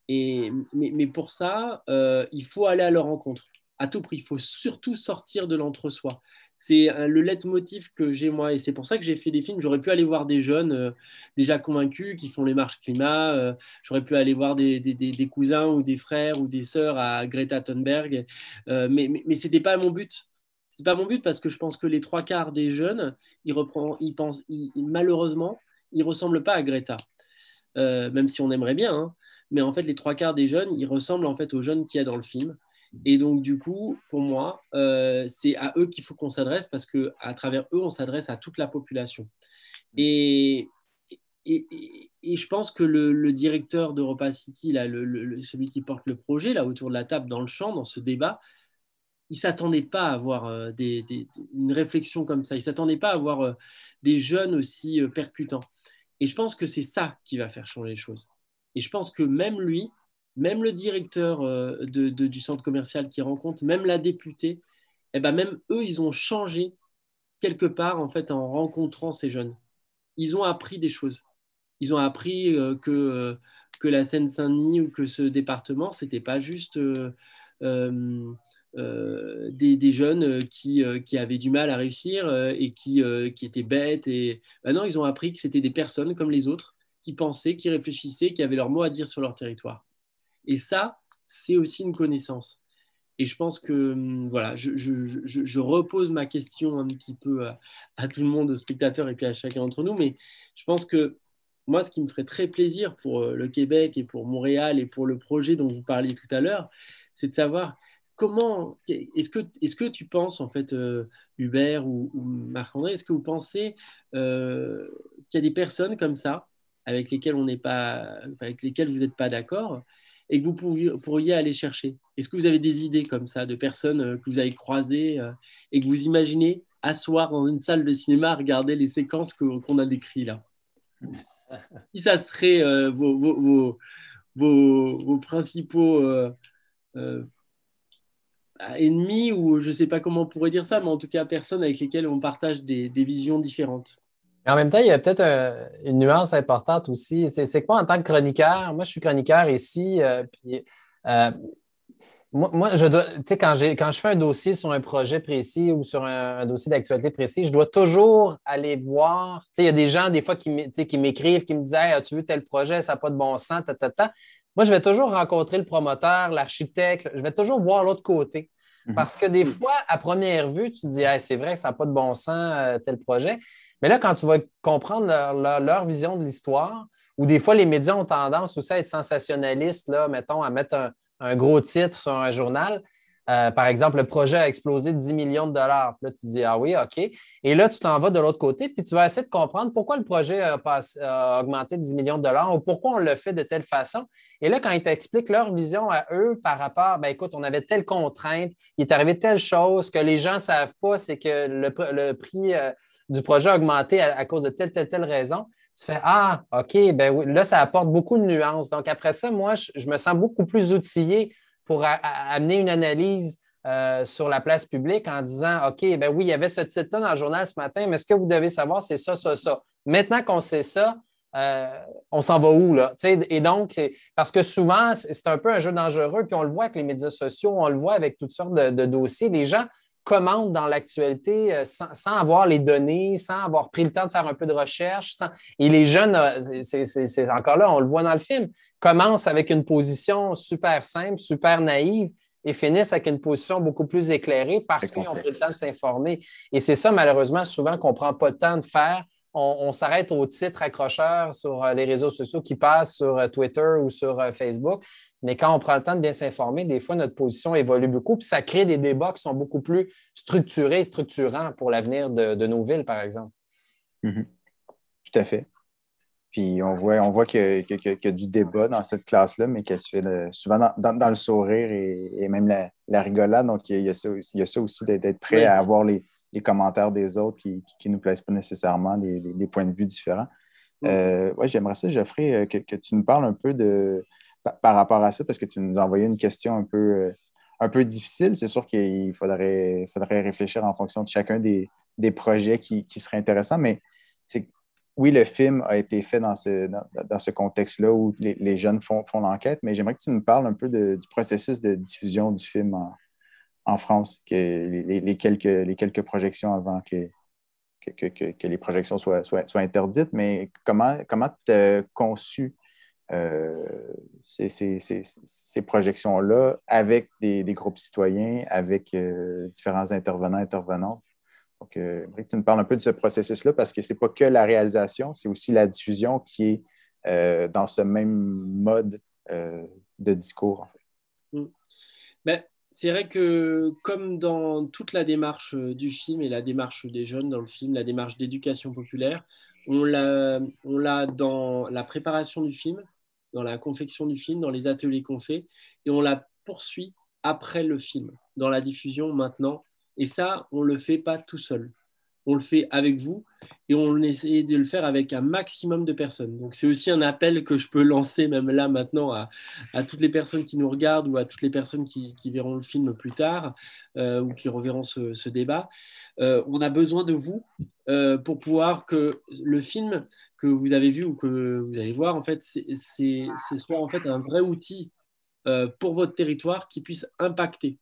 Speaker 1: Mais pour ça, il faut aller à leur rencontre, à tout prix. Il faut surtout sortir de l'entre-soi. C'est le leitmotiv que j'ai moi, et c'est pour ça que j'ai fait des films. J'aurais pu aller voir des jeunes déjà convaincus qui font les marches climat. J'aurais pu aller voir des cousins ou des frères ou des sœurs à Greta Thunberg. Mais c'était pas mon but. C'est pas mon but parce que je pense que les 3/4 des jeunes, malheureusement, ils ressemblent pas à Greta. Même si on aimerait bien, hein. mais en fait, les trois quarts des jeunes, ils ressemblent en fait aux jeunes qu'il y a dans le film. Et donc, du coup, pour moi, c'est à eux qu'il faut qu'on s'adresse parce qu'à travers eux, on s'adresse à toute la population. Et, et je pense que le directeur d'Europa City, là, celui qui porte le projet, là, autour de la table, dans le champ, dans ce débat, il ne s'attendait pas à avoir une réflexion comme ça. Il ne s'attendait pas à avoir des jeunes aussi percutants. Et je pense que c'est ça qui va faire changer les choses. Et je pense que même lui, même le directeur du centre commercial qui rencontre, même la députée, eh ben même eux, ils ont changé quelque part en fait en rencontrant ces jeunes. Ils ont appris des choses. Ils ont appris que la Seine-Saint-Denis ou que ce département, ce n'était pas juste des jeunes qui avaient du mal à réussir et qui étaient bêtes. Et... Ben non, ils ont appris que c'était des personnes comme les autres qui pensaient, qui réfléchissaient, qui avaient leur mot à dire sur leur territoire. Et ça, c'est aussi une connaissance. Et je pense que, voilà, je repose ma question un petit peu à tout le monde, aux spectateurs et puis à chacun d'entre nous, mais je pense que moi, ce qui me ferait très plaisir pour le Québec et pour Montréal et pour le projet dont vous parliez tout à l'heure, c'est de savoir comment, est-ce que tu penses, en fait, Hubert ou Marc-André, est-ce que vous pensez qu'il y a des personnes comme ça avec lesquelles vous n'êtes pas d'accord et que vous pourriez aller chercher? Est-ce que vous avez des idées comme ça de personnes que vous avez croisées et que vous imaginez asseoir dans une salle de cinéma à regarder les séquences qu'on a décrites là? Qui ça serait vos principaux ennemis, ou je ne sais pas comment on pourrait dire ça, mais en tout cas personnes avec lesquelles on partage des visions différentes?
Speaker 10: Mais en même temps, il y a peut-être une nuance importante aussi. C'est que moi, en tant que chroniqueur, moi, je suis chroniqueur ici, moi, je dois, tu sais, quand je fais un dossier sur un projet précis ou sur un dossier d'actualité précis, je dois toujours aller voir. Tu sais, il y a des gens, des fois, qui m'écrivent, qui me disent Hey, as-tu vu tel projet, ça n'a pas de bon sens, ta. Moi, je vais toujours rencontrer le promoteur, l'architecte, je vais toujours voir l'autre côté. Parce que des fois, à première vue, tu te dis hey, c'est vrai que ça n'a pas de bon sens, tel projet. Mais là, quand tu vas comprendre leur vision de l'histoire, ou des fois, les médias ont tendance aussi à être sensationnalistes, là, mettons, à mettre un gros titre sur un journal. Par exemple, le projet a explosé de 10 millions de dollars. Puis là, tu te dis, ah oui, OK. Et là, tu t'en vas de l'autre côté, puis tu vas essayer de comprendre pourquoi le projet a augmenté de 10 millions de dollars ou pourquoi on le fait de telle façon. Et là, quand ils t'expliquent leur vision à eux par rapport, ben écoute, on avait telle contrainte, il est arrivé telle chose, que les gens ne savent pas, c'est que le prix du projet a augmenté à cause de telle raison. Tu fais ah, OK, ben oui, là, ça apporte beaucoup de nuances. Donc, après ça, moi, je me sens beaucoup plus outillé pour amener une analyse sur la place publique en disant OK, ben oui, il y avait ce titre-là dans le journal ce matin, mais ce que vous devez savoir, c'est ça, ça, ça. Maintenant qu'on sait ça, on s'en va où, là? Et donc, parce que souvent, c'est un peu un jeu dangereux, puis on le voit avec les médias sociaux, on le voit avec toutes sortes de dossiers. Les gens commentent dans l'actualité sans avoir les données, sans avoir pris le temps de faire un peu de recherche. Et les jeunes, c'est encore là, on le voit dans le film, commencent avec une position super simple, super naïve et finissent avec une position beaucoup plus éclairée parce qu'ils ont pris le temps de s'informer. Et c'est ça, malheureusement, souvent qu'on ne prend pas le temps de faire. On s'arrête aux titres accrocheurs sur les réseaux sociaux qui passent sur Twitter ou sur Facebook. Mais quand on prend le temps de bien s'informer, des fois, notre position évolue beaucoup, puis ça crée des débats qui sont beaucoup plus structurés et structurants pour l'avenir de nos villes, par exemple.
Speaker 2: Tout à fait. Puis on voit qu'il y a du débat dans cette classe-là, mais qu'elle se fait souvent dans le sourire et même la rigolade. Donc, il y a ça aussi d'être prêt à avoir les commentaires des autres qui ne nous plaisent pas nécessairement, des points de vue différents. J'aimerais ça, Geoffrey, que tu nous parles un peu par rapport à ça, parce que tu nous as envoyé une question un peu difficile. C'est sûr qu'il faudrait réfléchir en fonction de chacun des projets qui seraient intéressants, mais oui, le film a été fait dans ce contexte-là où les jeunes font l'enquête, mais j'aimerais que tu nous parles un peu du processus de diffusion du film en France, que les quelques projections avant que les projections soient interdites, mais comment tu as conçu ces projections-là avec des groupes citoyens, avec différents intervenants. Donc, j'aimerais que tu nous parles un peu de ce processus-là parce que ce n'est pas que la réalisation, c'est aussi la diffusion qui est dans ce même mode de discours, en fait.
Speaker 1: Ben, c'est vrai que comme dans toute la démarche du film et la démarche des jeunes dans le film, la démarche d'éducation populaire, on l'a dans la préparation du film, dans la confection du film, dans les ateliers qu'on fait, et on la poursuit après le film, dans la diffusion maintenant. Et ça, on ne le fait pas tout seul. On le fait avec vous et on essaie de le faire avec un maximum de personnes. Donc, c'est aussi un appel que je peux lancer même là maintenant à toutes les personnes qui nous regardent ou à toutes les personnes qui verront le film plus tard ou qui reverront ce débat. On a besoin de vous pour pouvoir que le film que vous avez vu ou que vous allez voir, en fait, c'est soit en fait un vrai outil pour votre territoire qui puisse impacter.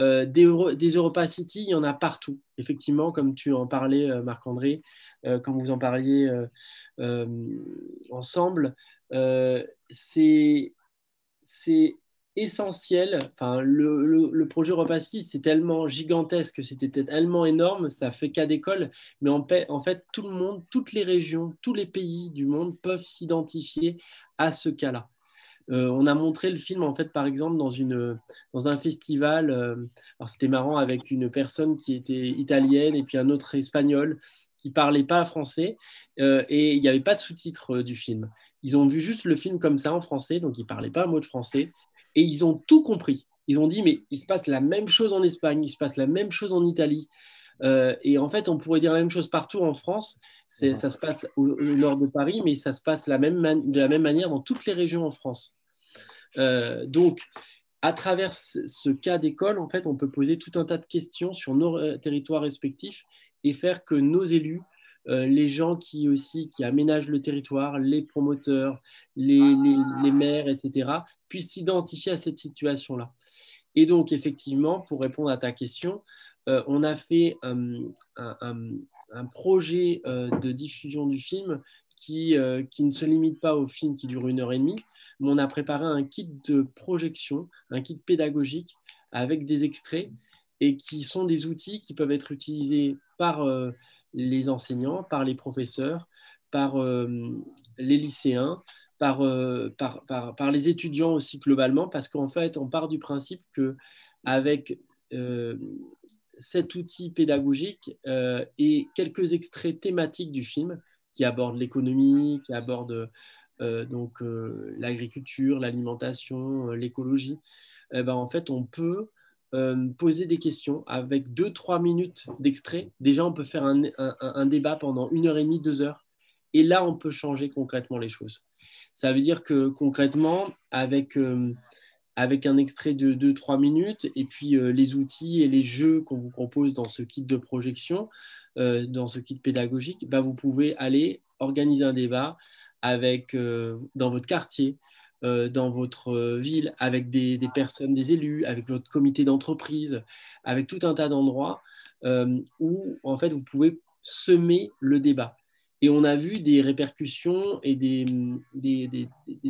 Speaker 1: Des Europa City, il y en a partout. Effectivement, comme tu en parlais, Marc-André, comme vous en parliez ensemble, c'est essentiel. Enfin, le projet Europa City, c'est tellement gigantesque, c'était tellement énorme, ça fait cas d'école, mais en fait, tout le monde, toutes les régions, tous les pays du monde peuvent s'identifier à ce cas-là. On a montré le film, en fait, par exemple, dans un festival. Alors, c'était marrant avec une personne qui était italienne et puis un autre espagnol qui ne parlait pas français et il n'y avait pas de sous-titres du film. Ils ont vu juste le film comme ça en français, donc ils ne parlaient pas un mot de français et ils ont tout compris. Ils ont dit, mais il se passe la même chose en Espagne, il se passe la même chose en Italie. Et en fait, on pourrait dire la même chose partout en France. Ça se passe au nord de Paris, mais ça se passe de la même manière dans toutes les régions en France. Donc, à travers ce cas d'école, en fait, on peut poser tout un tas de questions sur nos territoires respectifs et faire que nos élus, les gens qui aménagent le territoire, les promoteurs, les maires, etc., puissent s'identifier à cette situation-là. Et donc, effectivement, pour répondre à ta question, on a fait un projet de diffusion du film qui ne se limite pas au film qui dure 1h30, mais on a préparé un kit de projection, un kit pédagogique avec des extraits et qui sont des outils qui peuvent être utilisés par les enseignants, par les professeurs, par les lycéens, par les étudiants aussi globalement, parce qu'en fait, on part du principe qu'avec cet outil pédagogique et quelques extraits thématiques du film qui abordent l'économie, qui abordent l'agriculture, l'alimentation, l'écologie, en fait, on peut poser des questions avec 2-3 minutes d'extrait. Déjà, on peut faire un débat pendant 1h30, 2 heures. Et là, on peut changer concrètement les choses. Ça veut dire que concrètement, avec un extrait de 2-3 minutes et puis les outils et les jeux qu'on vous propose dans ce kit de projection, dans ce kit pédagogique, vous pouvez aller organiser un débat dans votre quartier, dans votre ville, avec des personnes, des élus, avec votre comité d'entreprise, avec tout un tas d'endroits où en fait vous pouvez semer le débat. Et on a vu des répercussions et des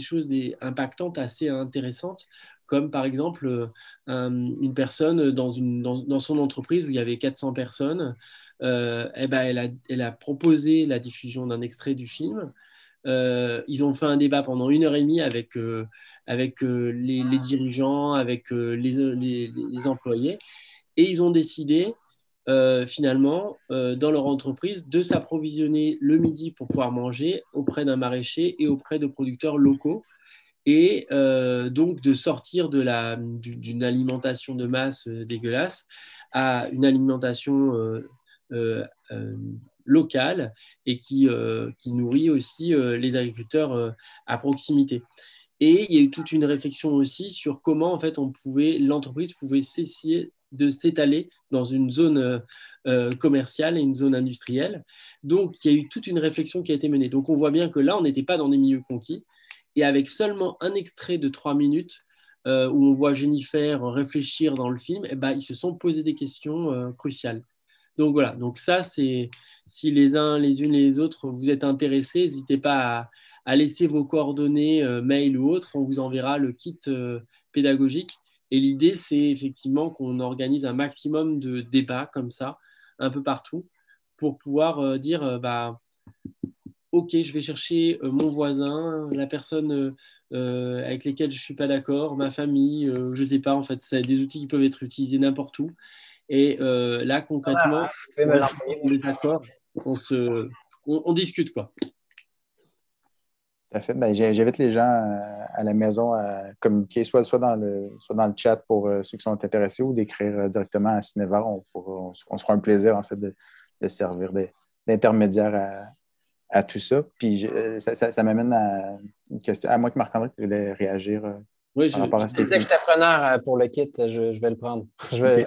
Speaker 1: choses impactantes assez intéressantes, comme par exemple une personne dans son entreprise où il y avait 400 personnes, elle a proposé la diffusion d'un extrait du film. Ils ont fait un débat pendant 1h30 avec les dirigeants, avec les employés, et ils ont décidé finalement dans leur entreprise de s'approvisionner le midi pour pouvoir manger auprès d'un maraîcher et auprès de producteurs locaux, et donc de sortir d'une alimentation de masse dégueulasse à une alimentation locale et qui nourrit aussi les agriculteurs à proximité. Et il y a eu toute une réflexion aussi sur comment en fait l'entreprise pouvait cesser de s'étaler dans une zone commerciale et une zone industrielle. Donc il y a eu toute une réflexion qui a été menée. Donc on voit bien que là, on n'était pas dans des milieux conquis, et avec seulement un extrait de 3 minutes où on voit Jennifer réfléchir dans le film, ils se sont posés des questions cruciales. Donc voilà, donc ça, c'est si les uns, les unes et les autres, vous êtes intéressés, n'hésitez pas à laisser vos coordonnées, mail ou autre, on vous enverra le kit pédagogique. Et l'idée, c'est effectivement qu'on organise un maximum de débats comme ça, un peu partout, pour pouvoir dire, OK, je vais chercher mon voisin, la personne avec lesquelles je ne suis pas d'accord, ma famille, je ne sais pas, en fait, c'est des outils qui peuvent être utilisés n'importe où. Et là, concrètement, on est d'accord, on discute, quoi.
Speaker 2: Tout à fait. Ben, j'invite les gens à la maison à communiquer, soit dans le chat pour ceux qui sont intéressés ou d'écrire directement à Cinévar. On se fera un plaisir, en fait, de servir d'intermédiaire à tout ça. Puis ça m'amène à une question. À moins que Marc-André voulait réagir
Speaker 10: oui, par rapport à ce que j'étais preneur pour le kit, je vais le prendre.
Speaker 1: Oui.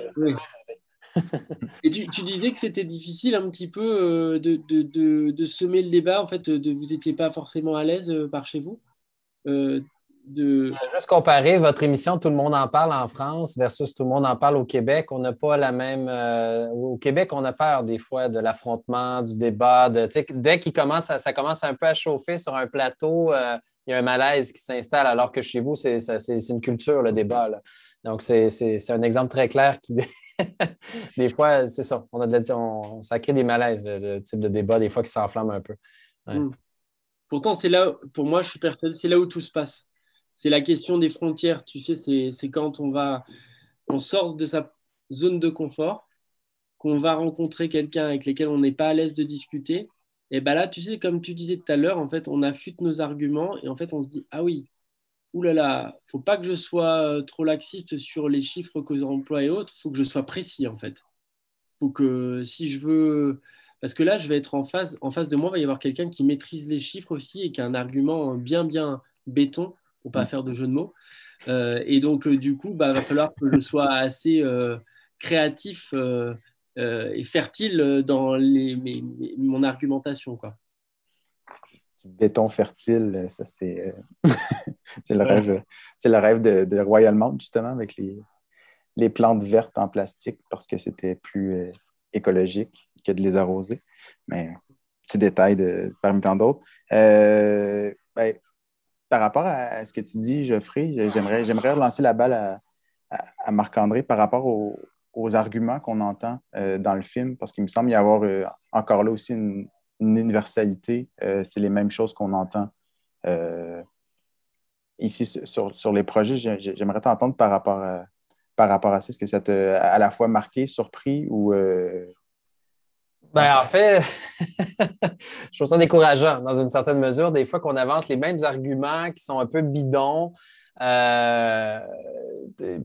Speaker 1: Et tu disais que c'était difficile un petit peu de semer le débat, en fait, vous n'étiez pas forcément à l'aise par chez vous
Speaker 10: Juste comparer votre émission Tout le monde en parle en France versus Tout le monde en parle au Québec. On n'a pas la même... au Québec, on a peur des fois de l'affrontement, du débat. Dès ça commence un peu à chauffer sur un plateau, il y a un malaise qui s'installe, alors que chez vous, c'est une culture, le débat. Là. Donc, c'est un exemple très clair qui... des fois, c'est ça. Ça crée des malaises, le type de débat, des fois, qui s'enflamme un peu. Ouais.
Speaker 1: Pourtant, c'est là, pour moi, je suis persuadé, c'est là où tout se passe. C'est la question des frontières. Tu sais, c'est quand on sort de sa zone de confort, qu'on va rencontrer quelqu'un avec lequel on n'est pas à l'aise de discuter. Et bien là, tu sais, comme tu disais tout à l'heure, en fait, on affûte nos arguments et en fait, on se dit, ah oui, oulala, faut pas que je sois trop laxiste sur les chiffres que j'emploie et autres, faut que je sois précis, en fait. Faut que, si je veux... Parce que là, je vais être en face de moi, il va y avoir quelqu'un qui maîtrise les chiffres aussi et qui a un argument bien béton, pour pas faire de jeu de mots. Et donc, du coup, va falloir que je sois assez créatif et fertile dans mon argumentation, quoi.
Speaker 2: Béton fertile, ça c'est c'est le rêve de Royal Mount, justement, avec les plantes vertes en plastique, parce que c'était plus écologique que de les arroser. Mais petit détail parmi tant d'autres. Par rapport à ce que tu dis, Geoffrey, j'aimerais relancer la balle à Marc-André par rapport aux arguments qu'on entend dans le film, parce qu'il me semble y avoir encore là aussi une universalité. C'est les mêmes choses qu'on entend ici sur les projets. J'aimerais t'entendre par rapport à ça. Est-ce que ça t'a à la fois marqué, surpris ou...
Speaker 10: En fait, je trouve ça décourageant dans une certaine mesure, des fois qu'on avance les mêmes arguments qui sont un peu bidons.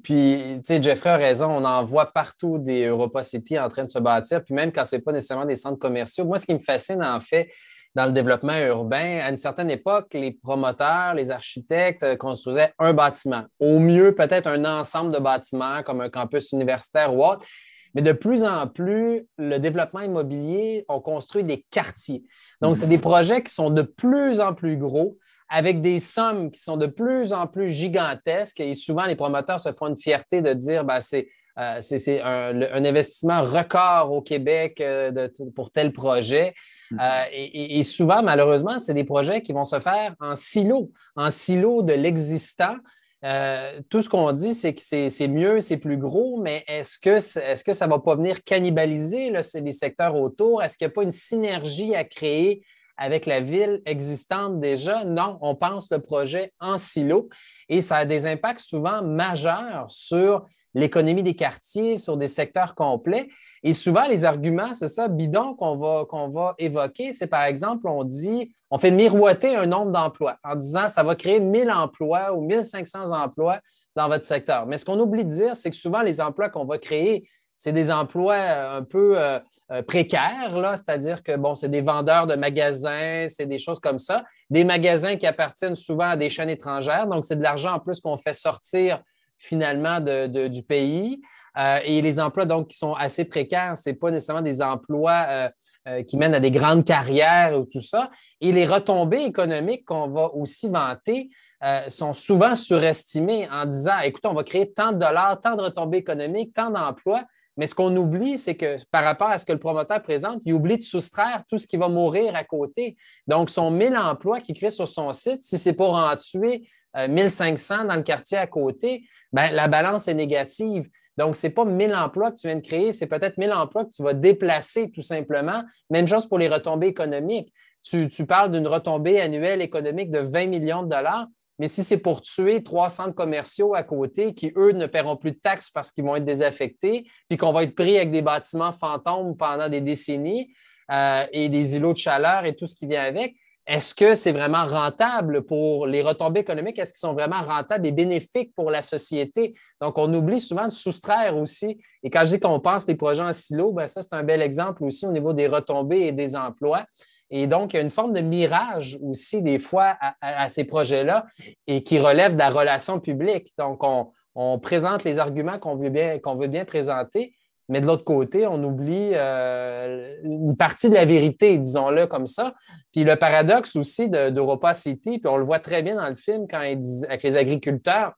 Speaker 10: Puis, tu sais, Geoffrey a raison, on en voit partout des Europa City en train de se bâtir, puis même quand ce n'est pas nécessairement des centres commerciaux. Moi, ce qui me fascine, en fait, dans le développement urbain, à une certaine époque, les promoteurs, les architectes construisaient un bâtiment. Au mieux, peut-être un ensemble de bâtiments comme un campus universitaire ou autre. Mais de plus en plus, le développement immobilier, on construit des quartiers. Donc, c'est des projets qui sont de plus en plus gros, avec des sommes qui sont de plus en plus gigantesques. Et souvent, les promoteurs se font une fierté de dire c'est un investissement record au Québec pour tel projet. Et souvent, malheureusement, c'est des projets qui vont se faire en silo de l'existant. Tout ce qu'on dit, c'est que c'est mieux, c'est plus gros, mais est-ce que ça ne va pas venir cannibaliser les secteurs autour? Est-ce qu'il n'y a pas une synergie à créer avec la ville existante déjà? Non, on pense le projet en silo et ça a des impacts souvent majeurs sur l'économie des quartiers, sur des secteurs complets. Et souvent, les arguments, c'est ça, bidons qu'on va évoquer, c'est par exemple, on fait miroiter un nombre d'emplois en disant ça va créer 1000 emplois ou 1500 emplois dans votre secteur. Mais ce qu'on oublie de dire, c'est que souvent, les emplois qu'on va créer, c'est des emplois un peu précaires, là, c'est-à-dire que, c'est des vendeurs de magasins, c'est des choses comme ça, des magasins qui appartiennent souvent à des chaînes étrangères, donc c'est de l'argent en plus qu'on fait sortir finalement du pays. Et les emplois, donc, qui sont assez précaires, ce n'est pas nécessairement des emplois qui mènent à des grandes carrières ou tout ça. Et les retombées économiques qu'on va aussi vanter sont souvent surestimées en disant, écoutez, on va créer tant de dollars, tant de retombées économiques, tant d'emplois. Mais ce qu'on oublie, c'est que par rapport à ce que le promoteur présente, il oublie de soustraire tout ce qui va mourir à côté. Donc, son 1000 emplois qu'il crée sur son site, si c'est pour en tuer 1500 dans le quartier à côté, la balance est négative. Donc, ce n'est pas 1000 emplois que tu viens de créer, c'est peut-être 1000 emplois que tu vas déplacer tout simplement. Même chose pour les retombées économiques. tu parles d'une retombée annuelle économique de 20 millions de dollars, mais si c'est pour tuer 3 centres commerciaux à côté qui, eux, ne paieront plus de taxes parce qu'ils vont être désaffectés, puis qu'on va être pris avec des bâtiments fantômes pendant des décennies et des îlots de chaleur et tout ce qui vient avec, est-ce que c'est vraiment rentable pour les retombées économiques? Est-ce qu'ils sont vraiment rentables et bénéfiques pour la société? Donc, on oublie souvent de soustraire aussi. Et quand je dis qu'on pense des projets en silo, bien, ça, c'est un bel exemple aussi au niveau des retombées et des emplois. Et donc, il y a une forme de mirage aussi, des fois, à ces projets-là et qui relève de la relation publique. Donc, on présente les arguments qu'on veut bien présenter, mais de l'autre côté, on oublie une partie de la vérité, disons-le comme ça. Puis le paradoxe aussi d'Europa City, puis on le voit très bien dans le film quand ils disent avec les agriculteurs,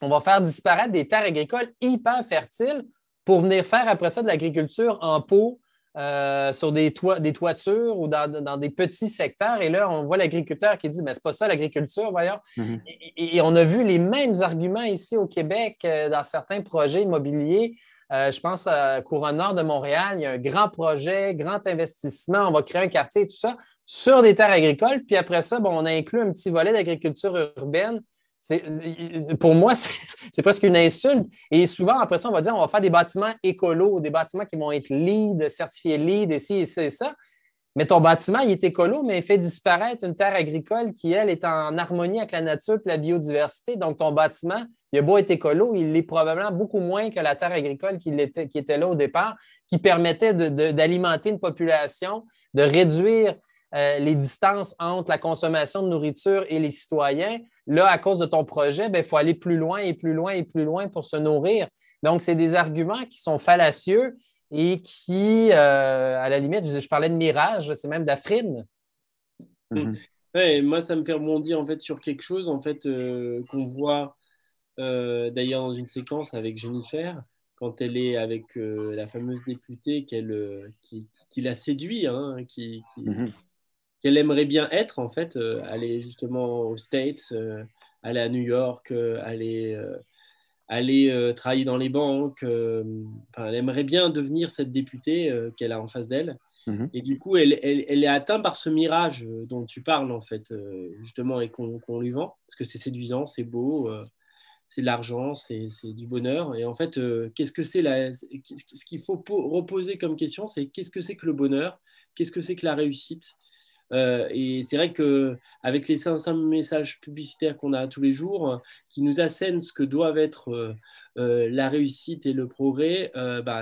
Speaker 10: on va faire disparaître des terres agricoles hyper fertiles pour venir faire après ça de l'agriculture en pot sur des toitures ou dans des petits secteurs. Et là, on voit l'agriculteur qui dit, mais c'est pas ça l'agriculture, voyons. Mm-hmm. Et on a vu les mêmes arguments ici au Québec dans certains projets immobiliers. Je pense à Couronne Nord de Montréal, il y a un grand projet, grand investissement, on va créer un quartier et tout ça sur des terres agricoles. Puis après ça, on a inclus un petit volet d'agriculture urbaine. Pour moi, c'est presque une insulte. Et souvent, après ça, on va dire on va faire des bâtiments écolos, des bâtiments qui vont être LEED, certifiés LEED, et ci, et ça, et ça. Mais ton bâtiment, il est écolo, mais il fait disparaître une terre agricole qui, elle, est en harmonie avec la nature et la biodiversité. Donc, ton bâtiment, il a beau être écolo, il l'est probablement beaucoup moins que la terre agricole qui était là au départ, qui permettait d'alimenter une population, de réduire les distances entre la consommation de nourriture et les citoyens. Là, à cause de ton projet, il faut aller plus loin et plus loin et plus loin pour se nourrir. Donc, c'est des arguments qui sont fallacieux et qui, à la limite, je parlais de mirage, c'est même d'Afrine.
Speaker 1: Mm-hmm. Ouais, moi, ça me fait rebondir en fait, sur quelque chose en fait, qu'on voit d'ailleurs dans une séquence avec Jennifer, quand elle est avec la fameuse députée qui l'a séduit, hein, qu'elle aimerait bien être, en fait, aller justement aux States, aller à New York, aller travailler dans les banques. Elle aimerait bien devenir cette députée qu'elle a en face d'elle. Mm-hmm. Et du coup, elle est atteinte par ce mirage dont tu parles, en fait, justement, et qu'on lui vend, parce que c'est séduisant, c'est beau, c'est de l'argent, c'est du bonheur. Et en fait, qu'est-ce que c'est ce qu'il faut reposer comme question, c'est qu'est-ce que c'est que le bonheur? Qu'est-ce que c'est que la réussite? Et c'est vrai qu'avec les 500 messages publicitaires qu'on a tous les jours, qui nous assènent ce que doivent être la réussite et le progrès,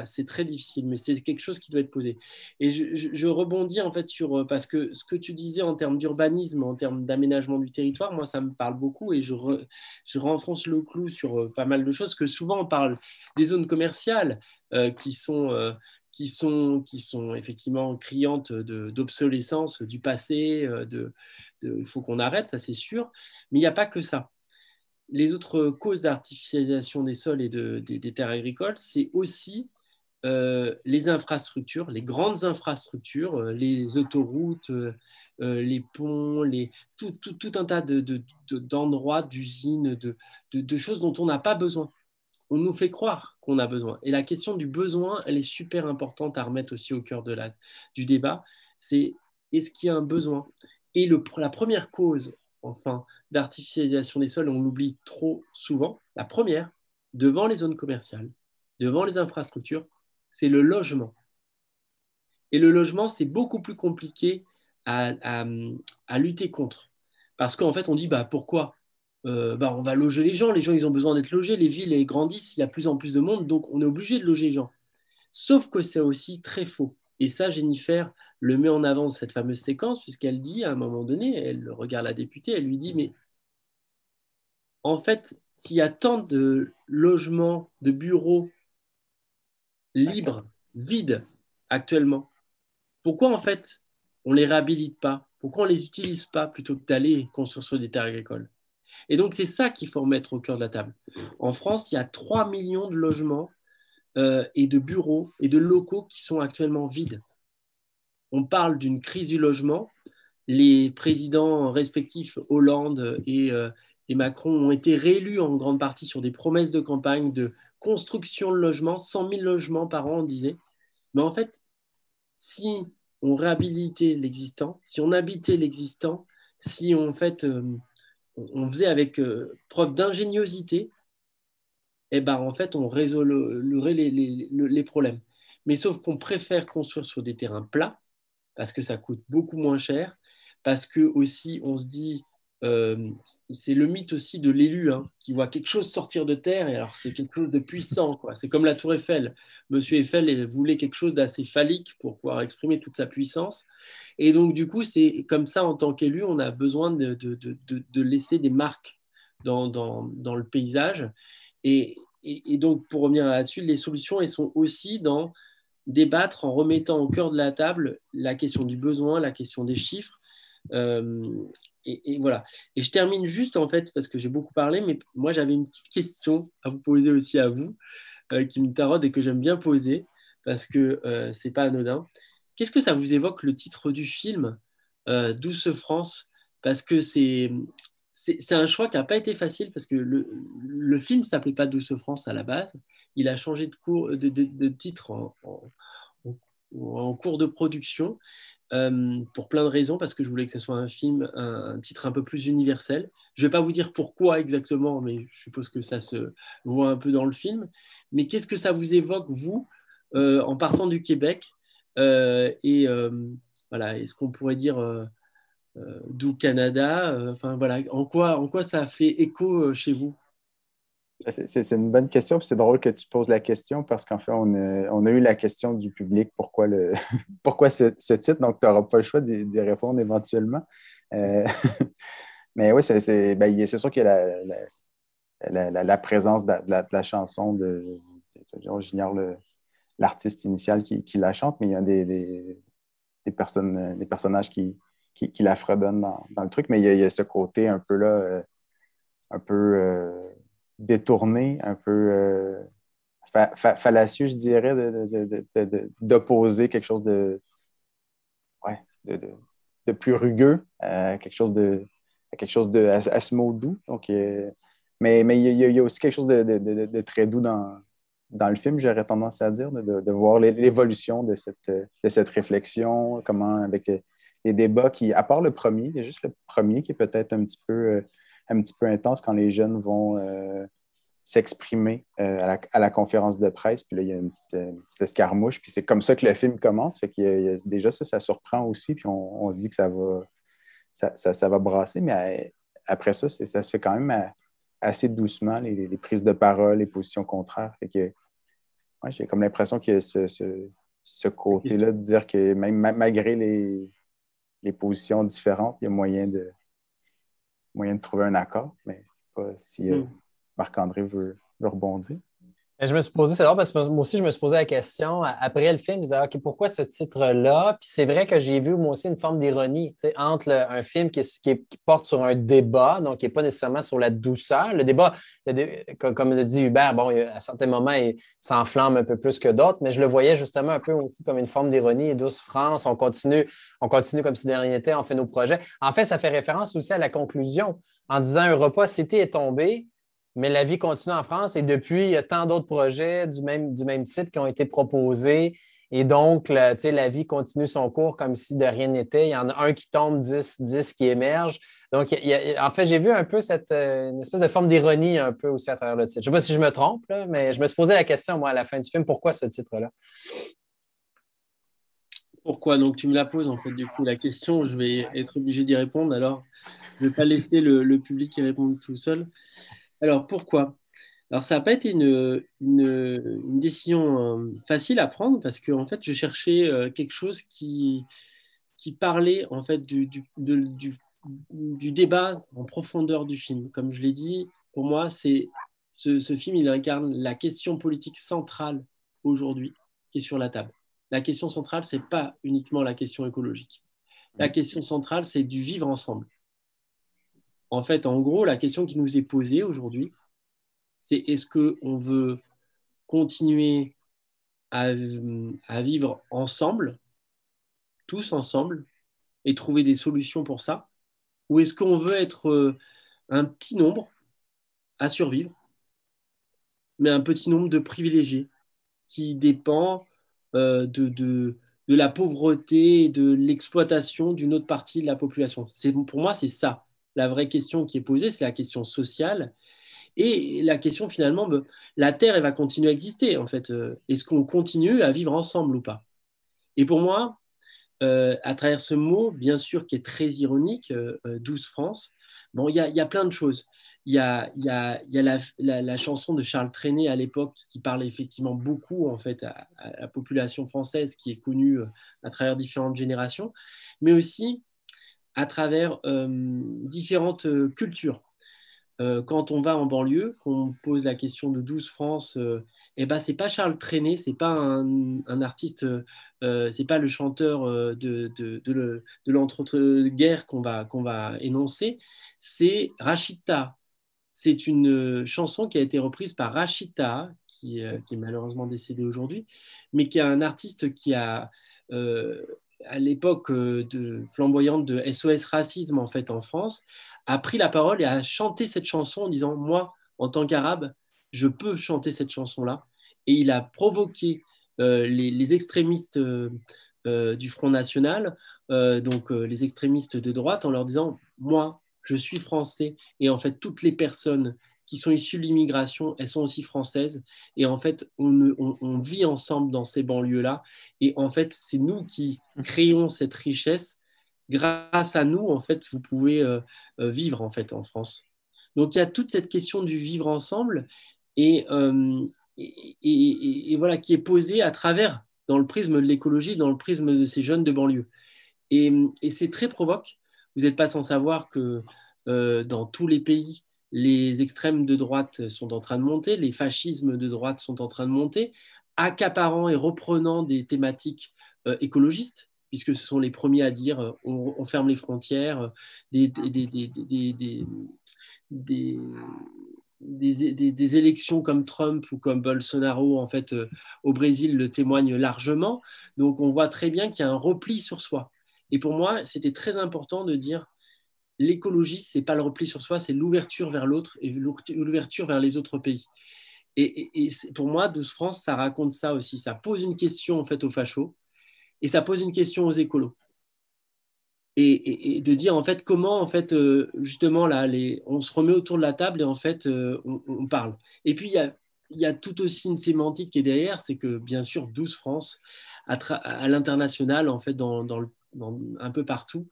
Speaker 1: c'est très difficile, mais c'est quelque chose qui doit être posé. Et je rebondis en fait parce que ce que tu disais en termes d'urbanisme, en termes d'aménagement du territoire, moi ça me parle beaucoup et je renfonce le clou sur pas mal de choses, que souvent on parle des zones commerciales qui sont effectivement criantes d'obsolescence du passé, il faut qu'on arrête, ça c'est sûr, mais il n'y a pas que ça. Les autres causes d'artificialisation des sols et des terres agricoles, c'est aussi les infrastructures, les grandes infrastructures, les autoroutes, les ponts, tout un tas d'endroits, d'usines, de choses dont on n'a pas besoin. On nous fait croire qu'on a besoin. Et la question du besoin, elle est super importante à remettre aussi au cœur du débat. C'est est-ce qu'il y a un besoin? Et la première cause, enfin, d'artificialisation des sols, on l'oublie trop souvent, la première, devant les zones commerciales, devant les infrastructures, c'est le logement. Et le logement, c'est beaucoup plus compliqué à lutter contre. Parce qu'en fait, on dit, pourquoi on va loger les gens ils ont besoin d'être logés, les villes elles grandissent, il y a de plus en plus de monde, donc on est obligé de loger les gens. Sauf que c'est aussi très faux. Et ça, Jennifer le met en avant dans cette fameuse séquence, puisqu'elle dit, à un moment donné, elle regarde la députée, elle lui dit, mais en fait, s'il y a tant de logements, de bureaux libres, vides actuellement, pourquoi en fait on ne les réhabilite pas? Pourquoi on ne les utilise pas plutôt que d'aller construire sur des terres agricoles? Et donc, c'est ça qu'il faut remettre au cœur de la table. En France, il y a 3 millions de logements et de bureaux et de locaux qui sont actuellement vides. On parle d'une crise du logement. Les présidents respectifs, Hollande et Macron, ont été réélus en grande partie sur des promesses de campagne de construction de logements, 100 000 logements par an, on disait. Mais en fait, si on réhabilitait l'existant, si on habitait l'existant, si en fait, on faisait avec preuve d'ingéniosité, eh ben, en fait, on résolverait les problèmes. Mais sauf qu'on préfère construire sur des terrains plats, parce que ça coûte beaucoup moins cher, parce que aussi, on se dit, c'est le mythe aussi de l'élu qui voit quelque chose sortir de terre, et alors c'est quelque chose de puissant, quoi. C'est comme la tour Eiffel. Monsieur Eiffel voulait quelque chose d'assez phallique pour pouvoir exprimer toute sa puissance. Et donc, du coup, c'est comme ça, en tant qu'élu, on a besoin de laisser des marques dans le paysage. Et donc, pour revenir là-dessus, les solutions, elles sont aussi dans débattre en remettant au cœur de la table la question du besoin, la question des chiffres. Et voilà. Et je termine juste, en fait, parce que j'ai beaucoup parlé, mais moi, j'avais une petite question à vous poser aussi à vous, qui me taraude et que j'aime bien poser, parce que c'est pas anodin. Qu'est-ce que ça vous évoque, le titre du film, Douce France? Parce que c'est un choix qui n'a pas été facile, parce que le film ne s'appelait pas Douce France à la base. Il a changé de titre en cours de production, pour plein de raisons, parce que je voulais que ce soit un titre un peu plus universel. Je ne vais pas vous dire pourquoi exactement, mais je suppose que ça se voit un peu dans le film. Mais qu'est-ce que ça vous évoque, vous, en partant du Québec, voilà, est-ce qu'on pourrait dire d'où Canada, enfin voilà, en quoi ça a fait écho chez vous?
Speaker 2: C'est une bonne question, puis c'est drôle que tu poses la question parce qu'en fait, on a eu la question du public, pourquoi, pourquoi ce titre, donc tu n'auras pas le choix d'y répondre éventuellement. Mais oui, c'est sûr qu'il y a la présence de la chanson j'ignore l'artiste initial qui la chante, mais il y a des personnages qui la fredonnent dans le truc, mais il y a ce côté un peu là, un peu détourné, un peu fallacieux, je dirais, d'opposer quelque chose de plus rugueux à quelque chose à ce mot doux. Donc, mais il y a aussi quelque chose de très doux dans le film, j'aurais tendance à dire, de voir l'évolution de cette réflexion, comment avec les débats qui, à part le premier, il y a juste le premier qui est peut-être un petit peu intense quand les jeunes vont s'exprimer à la conférence de presse. Puis là, il y a une petite escarmouche. Puis c'est comme ça que le film commence. Fait déjà, ça surprend aussi. Puis on se dit que ça va brasser. Mais après ça, ça se fait quand même assez doucement, les prises de parole, les positions contraires. Fait que j'ai comme l'impression qu'il y a ce côté-là de dire que même malgré les positions différentes, il y a moyen de trouver un accord. Mais pas si Marc-André veut rebondir.
Speaker 10: Je me suis posé, c'est drôle parce que moi aussi, je me suis posé la question. Après le film, je disais, OK, pourquoi ce titre-là? Puis c'est vrai que j'ai vu, moi aussi, une forme d'ironie entre un film qui porte sur un débat, donc qui n'est pas nécessairement sur la douceur. Le débat, comme le dit Hubert, bon, à certains moments, il s'enflamme un peu plus que d'autres, mais je le voyais justement un peu aussi comme une forme d'ironie. Et Douce France, on continue comme si de rien n'était, on fait nos projets. En fait, ça fait référence aussi à la conclusion en disant Europa City est tombé. Mais la vie continue en France et depuis, il y a tant d'autres projets du même type qui ont été proposés. Et donc, la vie continue son cours comme si de rien n'était. Il y en a un qui tombe, 10 qui émergent. Donc, en fait, j'ai vu un peu une espèce de forme d'ironie un peu aussi à travers le titre. Je ne sais pas si je me trompe, là, mais je me suis posé la question, moi, à la fin du film, pourquoi ce titre-là?
Speaker 1: Pourquoi? Donc, tu me la poses, en fait, du coup, la question. Je vais être obligé d'y répondre. Alors, je ne vais pas laisser le public y répondre tout seul. Alors, pourquoi? Alors, ça n'a pas été une décision facile à prendre parce que, en fait, je cherchais quelque chose qui parlait, en fait, du débat en profondeur du film. Comme je l'ai dit, pour moi, ce film, il incarne la question politique centrale aujourd'hui qui est sur la table. La question centrale, ce n'est pas uniquement la question écologique. La question centrale, c'est du vivre ensemble. En fait, en gros, la question qui nous est posée aujourd'hui, c'est est-ce qu'on veut continuer à vivre ensemble, tous ensemble, et trouver des solutions pour ça, ou est-ce qu'on veut être un petit nombre à survivre, mais un petit nombre de privilégiés qui dépend de de la pauvreté et de l'exploitation d'une autre partie de la population. Pour moi, c'est ça. La vraie question qui est posée, c'est la question sociale. Et la question finalement, la Terre, elle va continuer à exister en fait. Est-ce qu'on continue à vivre ensemble ou pas? Et pour moi, à travers ce mot, bien sûr, qui est très ironique, 12 France, bon, il y a plein de choses. Il y a la chanson de Charles Trenet à l'époque qui parle effectivement beaucoup en fait à la population française qui est connue à travers différentes générations, mais aussi à travers différentes cultures. Quand on va en banlieue, qu'on pose la question de 12 France, eh ben, c'est pas Charles Trenet, c'est pas un artiste, c'est pas le chanteur de l'entre-deux-guerres qu'on va énoncer, c'est Rachita. C'est une chanson qui a été reprise par Rachita, qui est malheureusement décédée aujourd'hui, mais qui est un artiste qui a, à l'époque flamboyante de SOS Racisme en fait en France, a pris la parole et a chanté cette chanson en disant « Moi, en tant qu'arabe, je peux chanter cette chanson-là ». Et il a provoqué les extrémistes du Front National, donc les extrémistes de droite, en leur disant « Moi, je suis français ». Et en fait, toutes les personnes qui sont issues de l'immigration, elles sont aussi françaises. Et en fait, on vit ensemble dans ces banlieues-là. Et en fait, c'est nous qui créons cette richesse. Grâce à nous, en fait, vous pouvez vivre en fait en France. Donc il y a toute cette question du vivre ensemble et voilà qui est posée à travers dans le prisme de l'écologie, dans le prisme de ces jeunes de banlieue. Et c'est très provoque. Vous n'êtes pas sans savoir que dans tous les pays, les extrêmes de droite sont en train de monter, les fascismes de droite sont en train de monter, accaparant et reprenant des thématiques écologistes, puisque ce sont les premiers à dire on ferme les frontières, des élections comme Trump ou comme Bolsonaro en fait, au Brésil le témoignent largement. Donc on voit très bien qu'il y a un repli sur soi. Et pour moi, c'était très important de dire l'écologie, ce n'est pas le repli sur soi, c'est l'ouverture vers l'autre et l'ouverture vers les autres pays. Et pour moi, 12 France, ça raconte ça aussi. Ça pose une question en fait aux fachos. Et ça pose une question aux écolos. Et de dire, en fait, comment, en fait, justement, là, on se remet autour de la table et, en fait, on parle. Et puis, il y a tout aussi une sémantique qui est derrière, c'est que, bien sûr, 12 France, à l'international, en fait, un peu partout,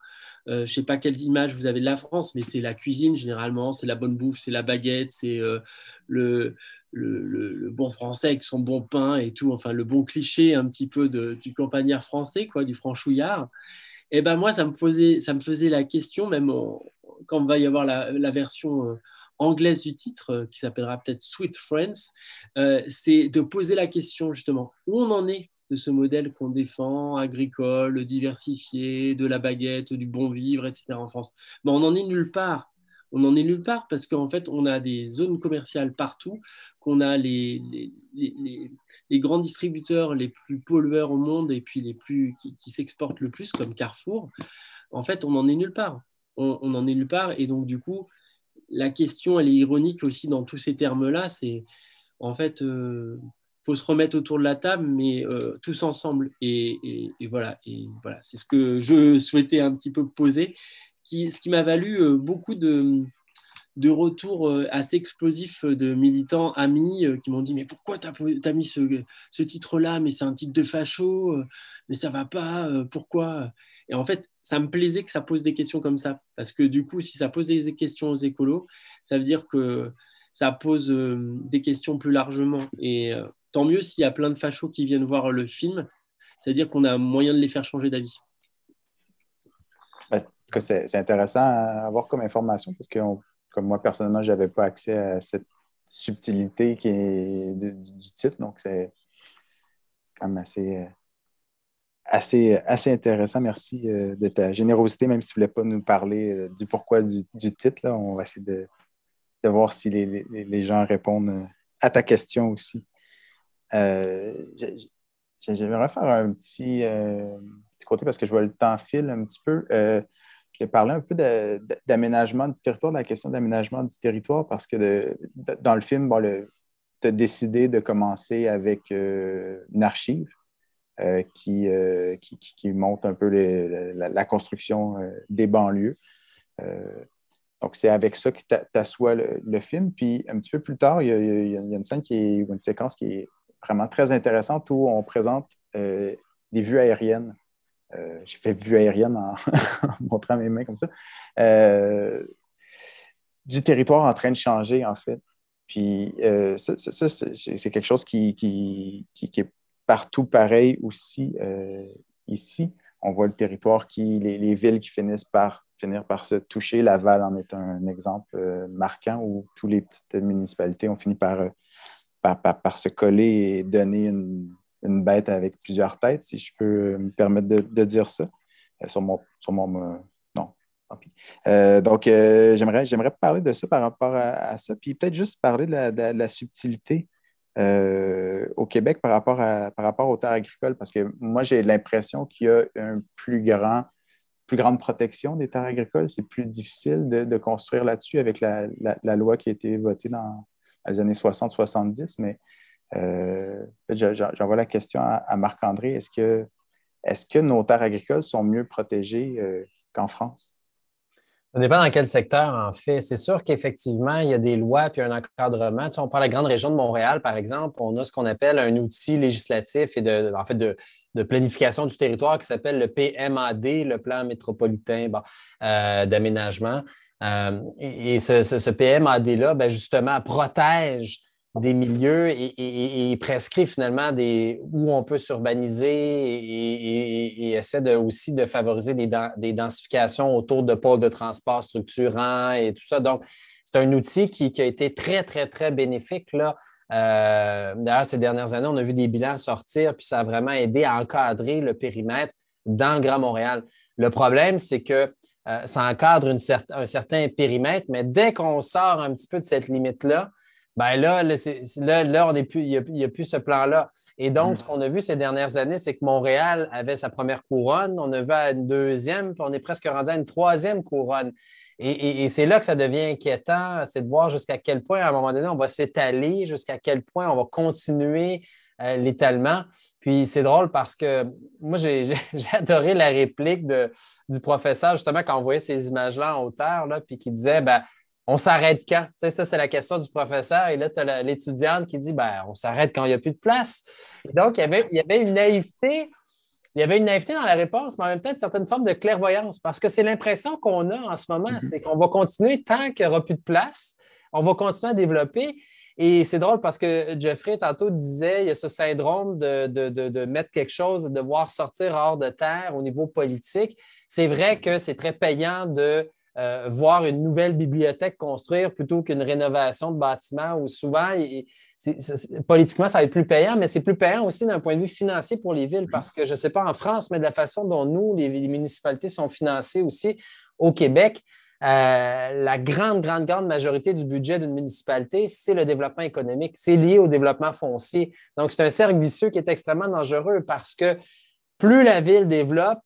Speaker 1: je ne sais pas quelles images vous avez de la France, mais c'est la cuisine, généralement, c'est la bonne bouffe, c'est la baguette, c'est le bon français avec son bon pain et tout, enfin le bon cliché un petit peu du campagnard français, quoi, du franchouillard. Et ben moi, ça me faisait la question, même quand il va y avoir la version anglaise du titre, qui s'appellera peut-être Sweet Friends, c'est de poser la question justement, où on en est de ce modèle qu'on défend, agricole, diversifié, de la baguette, du bon vivre, etc. en France. Ben, on n'en est nulle part. On n'en est nulle part parce qu'en fait, on a des zones commerciales partout, qu'on a les grands distributeurs les plus pollueurs au monde et puis qui s'exportent le plus, comme Carrefour. En fait, on n'en est nulle part. On n'en est nulle part. Et donc, du coup, la question, elle est ironique aussi dans tous ces termes-là. C'est, en fait, faut se remettre autour de la table, mais tous ensemble. Et voilà, c'est ce que je souhaitais un petit peu poser. Ce qui m'a valu beaucoup de retours assez explosifs de militants amis qui m'ont dit « Mais pourquoi t'as mis ce titre-là? Mais c'est un titre de facho, mais ça va pas, pourquoi ?» Et en fait, ça me plaisait que ça pose des questions comme ça, parce que du coup, si ça pose des questions aux écolos, ça veut dire que ça pose des questions plus largement. Et tant mieux s'il y a plein de fachos qui viennent voir le film, ça veut dire qu'on a moyen de les faire changer d'avis.
Speaker 2: C'est intéressant à avoir comme information parce que, comme moi, personnellement, je n'avais pas accès à cette subtilité qui est du titre. Donc, c'est quand même assez intéressant. Merci de ta générosité, même si tu ne voulais pas nous parler du pourquoi du titre. Là. On va essayer de voir si les gens répondent à ta question aussi. J'aimerais faire un petit côté parce que je vois le temps file un petit peu. Je vais parler un peu d'aménagement du territoire, de la question d'aménagement du territoire, parce que dans le film, tu as décidé de commencer avec une archive qui montre un peu la construction des banlieues. Donc, c'est avec ça que t'assois le film. Puis, un petit peu plus tard, il y a une scène ou une séquence qui est vraiment très intéressante où on présente des vues aériennes. J'ai fait vue aérienne en montrant mes mains comme ça. Du territoire en train de changer, en fait. Puis, ça c'est quelque chose qui est partout pareil aussi ici. On voit le territoire les villes qui finir par se toucher. Laval en est un exemple marquant où toutes les petites municipalités ont fini par se coller et donner une bête avec plusieurs têtes, si je peux me permettre de dire ça. Non, tant pis. Donc, j'aimerais parler de ça par rapport à ça, puis peut-être juste parler de la subtilité au Québec par rapport aux terres agricoles, parce que moi, j'ai l'impression qu'il y a une plus grande protection des terres agricoles. C'est plus difficile de construire là-dessus avec la loi qui a été votée dans les années 60-70, mais j'envoie la question à Marc-André. Est-ce que nos terres agricoles sont mieux protégées qu'en France?
Speaker 10: Ça dépend dans quel secteur, en fait. C'est sûr qu'effectivement, il y a des lois puis un encadrement. Tu sais, on prend la grande région de Montréal, par exemple, on a ce qu'on appelle un outil législatif et de planification du territoire qui s'appelle le PMAD, le plan métropolitain d'aménagement. Et ce PMAD-là, ben, justement, protège des milieux et prescrit finalement où on peut s'urbaniser et essaie aussi de favoriser des densifications autour de pôles de transport structurants et tout ça. Donc, c'est un outil qui a été très, très, très bénéfique, là. D'ailleurs, ces dernières années, on a vu des bilans sortir, puis ça a vraiment aidé à encadrer le périmètre dans le Grand Montréal. Le problème, c'est que ça encadre un certain périmètre, mais dès qu'on sort un petit peu de cette limite-là, ben là, il n'y a plus ce plan-là. Et donc, ce qu'on a vu ces dernières années, c'est que Montréal avait sa première couronne, on a vu à une deuxième, puis on est presque rendu à une troisième couronne. Et c'est là que ça devient inquiétant, c'est de voir jusqu'à quel point, à un moment donné, on va s'étaler, jusqu'à quel point on va continuer l'étalement. Puis c'est drôle parce que moi, j'ai adoré la réplique du professeur, justement, quand on voyait ces images-là en hauteur, là, puis qui disait, ben, on s'arrête quand? Tu sais, ça, c'est la question du professeur. Et là, tu as l'étudiante qui dit, ben, on s'arrête quand il n'y a plus de place. Et donc, il y avait une naïveté. Il y avait une naïveté dans la réponse, mais en même temps, une certaine forme de clairvoyance, parce que c'est l'impression qu'on a en ce moment, c'est qu'on va continuer tant qu'il n'y aura plus de place, on va continuer à développer. Et c'est drôle parce que Jeffrey, tantôt, disait il y a ce syndrome de mettre quelque chose, de voir sortir hors de terre au niveau politique. C'est vrai que c'est très payant de voir une nouvelle bibliothèque construire plutôt qu'une rénovation de bâtiment où souvent, politiquement, ça va être plus payant, mais c'est plus payant aussi d'un point de vue financier pour les villes parce que, je ne sais pas en France, mais de la façon dont nous, les municipalités sont financées aussi au Québec, la grande majorité du budget d'une municipalité, c'est le développement économique, c'est lié au développement foncier. Donc, c'est un cercle vicieux qui est extrêmement dangereux parce que plus la ville développe,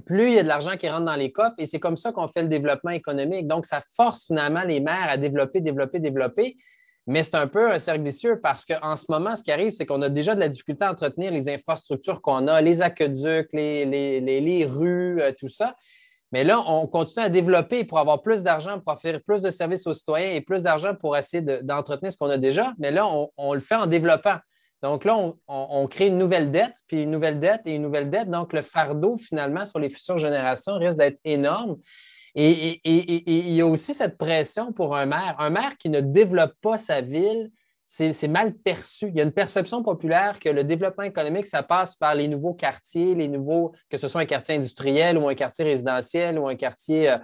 Speaker 10: plus il y a de l'argent qui rentre dans les coffres et c'est comme ça qu'on fait le développement économique. Donc, ça force finalement les maires à développer, mais c'est un peu un cercle vicieux parce qu'en ce moment, ce qui arrive, c'est qu'on a déjà de la difficulté à entretenir les infrastructures qu'on a, les aqueducs, les rues, tout ça. Mais là, on continue à développer pour avoir plus d'argent, pour offrir plus de services aux citoyens et plus d'argent pour essayer d'entretenir ce qu'on a déjà. Mais là, on le fait en développant. Donc là, on crée une nouvelle dette, puis une nouvelle dette et une nouvelle dette. Donc, le fardeau, finalement, sur les futures générations risque d'être énorme. Et il y a aussi cette pression pour un maire. Un maire qui ne développe pas sa ville, c'est mal perçu. Il y a une perception populaire que le développement économique, ça passe par les nouveaux quartiers, que ce soit un quartier industriel ou un quartier résidentiel ou un quartier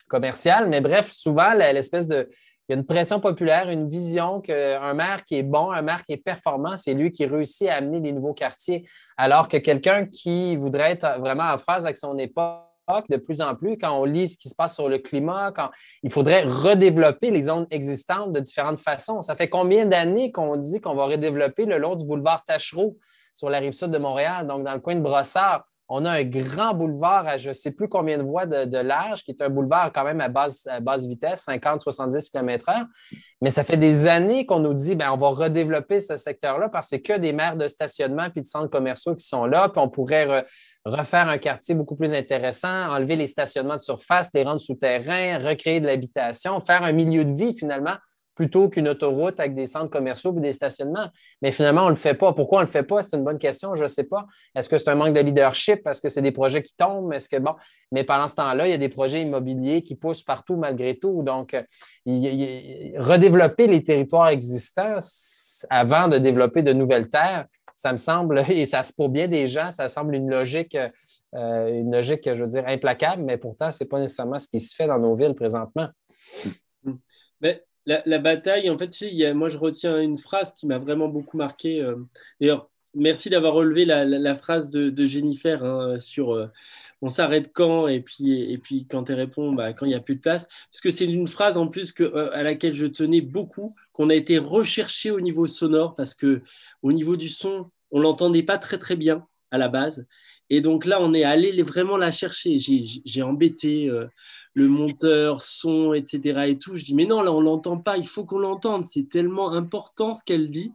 Speaker 10: commercial. Mais bref, souvent, il y a une pression populaire, une vision qu'un maire qui est bon, un maire qui est performant, c'est lui qui réussit à amener des nouveaux quartiers. Alors que quelqu'un qui voudrait être vraiment en phase avec son époque, de plus en plus, quand on lit ce qui se passe sur le climat, quand il faudrait redévelopper les zones existantes de différentes façons. Ça fait combien d'années qu'on dit qu'on va redévelopper le long du boulevard Tachereau sur la rive sud de Montréal, donc dans le coin de Brossard? On a un grand boulevard à je ne sais plus combien de voies de large, qui est un boulevard quand même à basse vitesse, 50-70 km/h. Mais ça fait des années qu'on nous dit on va redévelopper ce secteur-là parce que c'est que des maires de stationnement puis de centres commerciaux qui sont là, puis on pourrait refaire un quartier beaucoup plus intéressant, enlever les stationnements de surface, les rendre souterrains, recréer de l'habitation, faire un milieu de vie finalement, plutôt qu'une autoroute avec des centres commerciaux et des stationnements. Mais finalement, on ne le fait pas. Pourquoi on ne le fait pas? C'est une bonne question, je ne sais pas. Est-ce que c'est un manque de leadership? Est-ce que c'est des projets qui tombent? Mais pendant ce temps-là, il y a des projets immobiliers qui poussent partout malgré tout. Donc, redévelopper les territoires existants avant de développer de nouvelles terres, ça me semble, et ça, pour bien des gens, ça semble une logique, je veux dire, implacable, mais pourtant, ce n'est pas nécessairement ce qui se fait dans nos villes présentement.
Speaker 1: Mais la bataille, en fait, tu sais, moi, je retiens une phrase qui m'a vraiment beaucoup marqué. D'ailleurs, merci d'avoir relevé la phrase de Jennifer sur on s'arrête quand et puis quand elle répond, quand il n'y a plus de place. Parce que c'est une phrase en plus à laquelle je tenais beaucoup, qu'on a été recherché au niveau sonore parce qu'au niveau du son, on ne l'entendait pas très, très bien à la base. Et donc là, on est allé vraiment la chercher. J'ai embêté le monteur, son, etc. et tout. Je dis, mais non, là, on ne l'entend pas. Il faut qu'on l'entende. C'est tellement important ce qu'elle dit.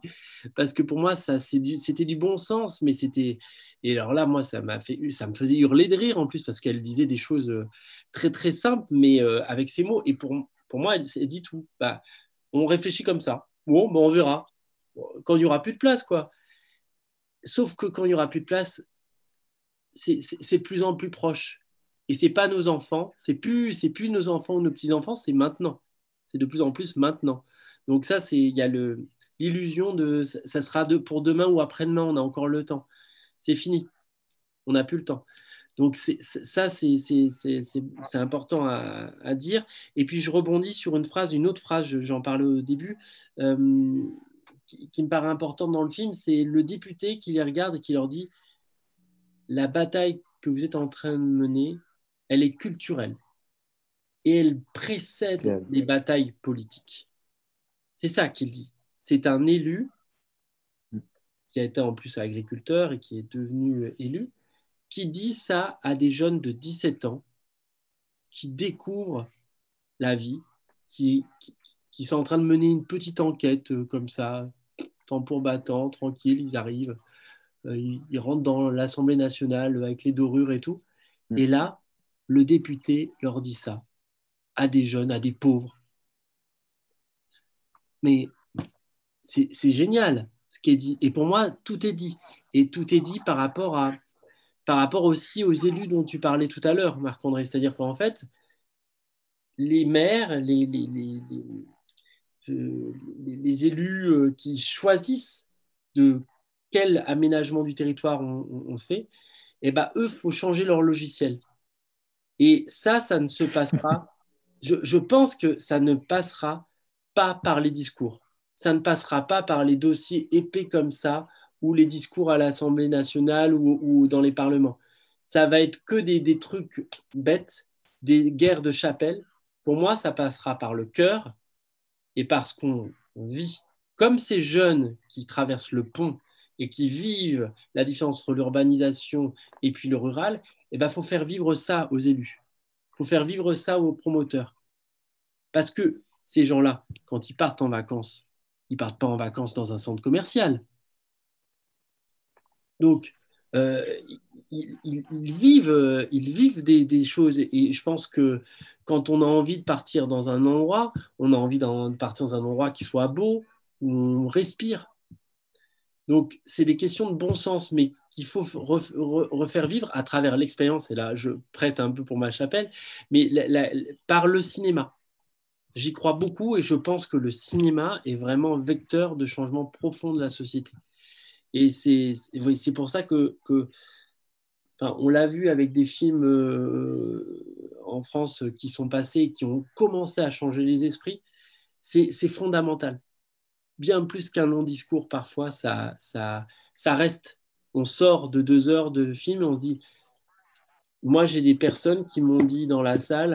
Speaker 1: Parce que pour moi, c'était du bon sens. Mais c'était... Et alors là, moi, ça me faisait hurler de rire en plus parce qu'elle disait des choses très, très simples, mais avec ses mots. Et pour moi, elle dit tout. On réfléchit comme ça. Bon, on verra. Quand il n'y aura plus de place, quoi. Sauf que quand il n'y aura plus de place, c'est de plus en plus proche. Et ce n'est pas nos enfants, c'est plus nos enfants ou nos petits-enfants, c'est maintenant. C'est de plus en plus maintenant. Donc ça, il y a l'illusion de ça sera pour demain ou après-demain, on a encore le temps. C'est fini. On n'a plus le temps. Donc c'est important à dire. Et puis je rebondis sur une autre phrase, j'en parlais au début, qui me paraît importante dans le film, c'est le député qui les regarde et qui leur dit « La bataille que vous êtes en train de mener, elle est culturelle et elle précède les batailles politiques. » C'est ça qu'il dit. C'est un élu qui a été en plus agriculteur et qui est devenu élu, qui dit ça à des jeunes de 17 ans qui découvrent la vie, qui sont en train de mener une petite enquête comme ça, tambour battant, tranquille, ils arrivent, ils rentrent dans l'Assemblée nationale avec les dorures et tout. Et là, le député leur dit ça à des jeunes, à des pauvres. Mais c'est génial ce qui est dit. Et pour moi, tout est dit. Et tout est dit par rapport aussi aux élus dont tu parlais tout à l'heure, Marc-André. C'est-à-dire qu'en fait, les maires, les élus qui choisissent de quel aménagement du territoire on fait, eh ben, eux, il faut changer leur logiciel. Et ça ne se passera. Je pense que ça ne passera pas par les discours. Ça ne passera pas par les dossiers épais comme ça, ou les discours à l'Assemblée nationale ou dans les parlements. Ça va être que des trucs bêtes, des guerres de chapelle. Pour moi, ça passera par le cœur et parce qu'on vit. Comme ces jeunes qui traversent le pont et qui vivent la différence entre l'urbanisation et puis le rural, il faut faire vivre ça aux élus. Il faut faire vivre ça aux promoteurs. Parce que ces gens-là, quand ils partent en vacances, ils ne partent pas en vacances dans un centre commercial. Donc, ils vivent des choses. Et je pense que quand on a envie de partir dans un endroit, on a envie de partir dans un endroit qui soit beau, où on respire. Donc, c'est des questions de bon sens, mais qu'il faut refaire vivre à travers l'expérience. Et là, je prête un peu pour ma chapelle, mais par le cinéma. J'y crois beaucoup et je pense que le cinéma est vraiment vecteur de changement profond de la société. Et c'est pour ça que on l'a vu avec des films en France qui sont passés et qui ont commencé à changer les esprits. C'est fondamental. Bien plus qu'un long discours, parfois, ça reste. On sort de 2 heures de film et on se dit... Moi, j'ai des personnes qui m'ont dit dans la salle,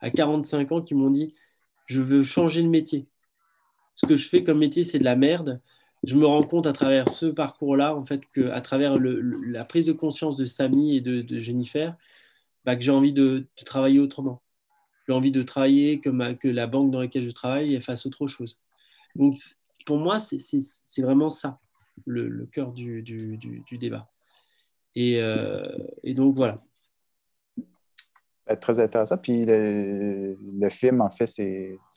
Speaker 1: à 45 ans, qui m'ont dit « Je veux changer de métier. Ce que je fais comme métier, c'est de la merde. je me rends compte à travers ce parcours-là, en fait, qu'à travers la prise de conscience de Samy et de Jennifer, bah, que j'ai envie de travailler autrement. J'ai envie de travailler que la banque dans laquelle je travaille fasse autre chose. Donc, pour moi, c'est vraiment ça, le cœur du débat. Et donc, voilà.
Speaker 2: Très intéressant. Puis le film, en fait,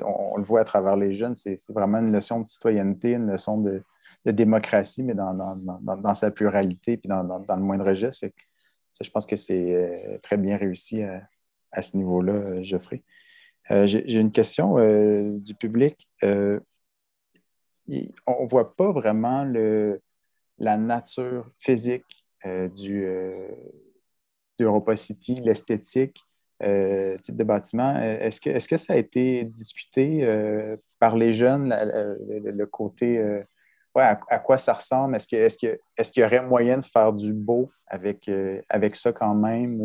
Speaker 2: on le voit à travers les jeunes, c'est vraiment une leçon de citoyenneté, une leçon de démocratie, mais dans sa pluralité, puis dans le moindre geste. Fait que ça, je pense que c'est très bien réussi à ce niveau-là, Geoffrey. J'ai une question du public. On ne voit pas vraiment la nature physique d'Europa City, l'esthétique type de bâtiment. Est-ce que ça a été discuté par les jeunes, le côté à quoi ça ressemble? Est-ce qu'il y aurait moyen de faire du beau avec ça quand même?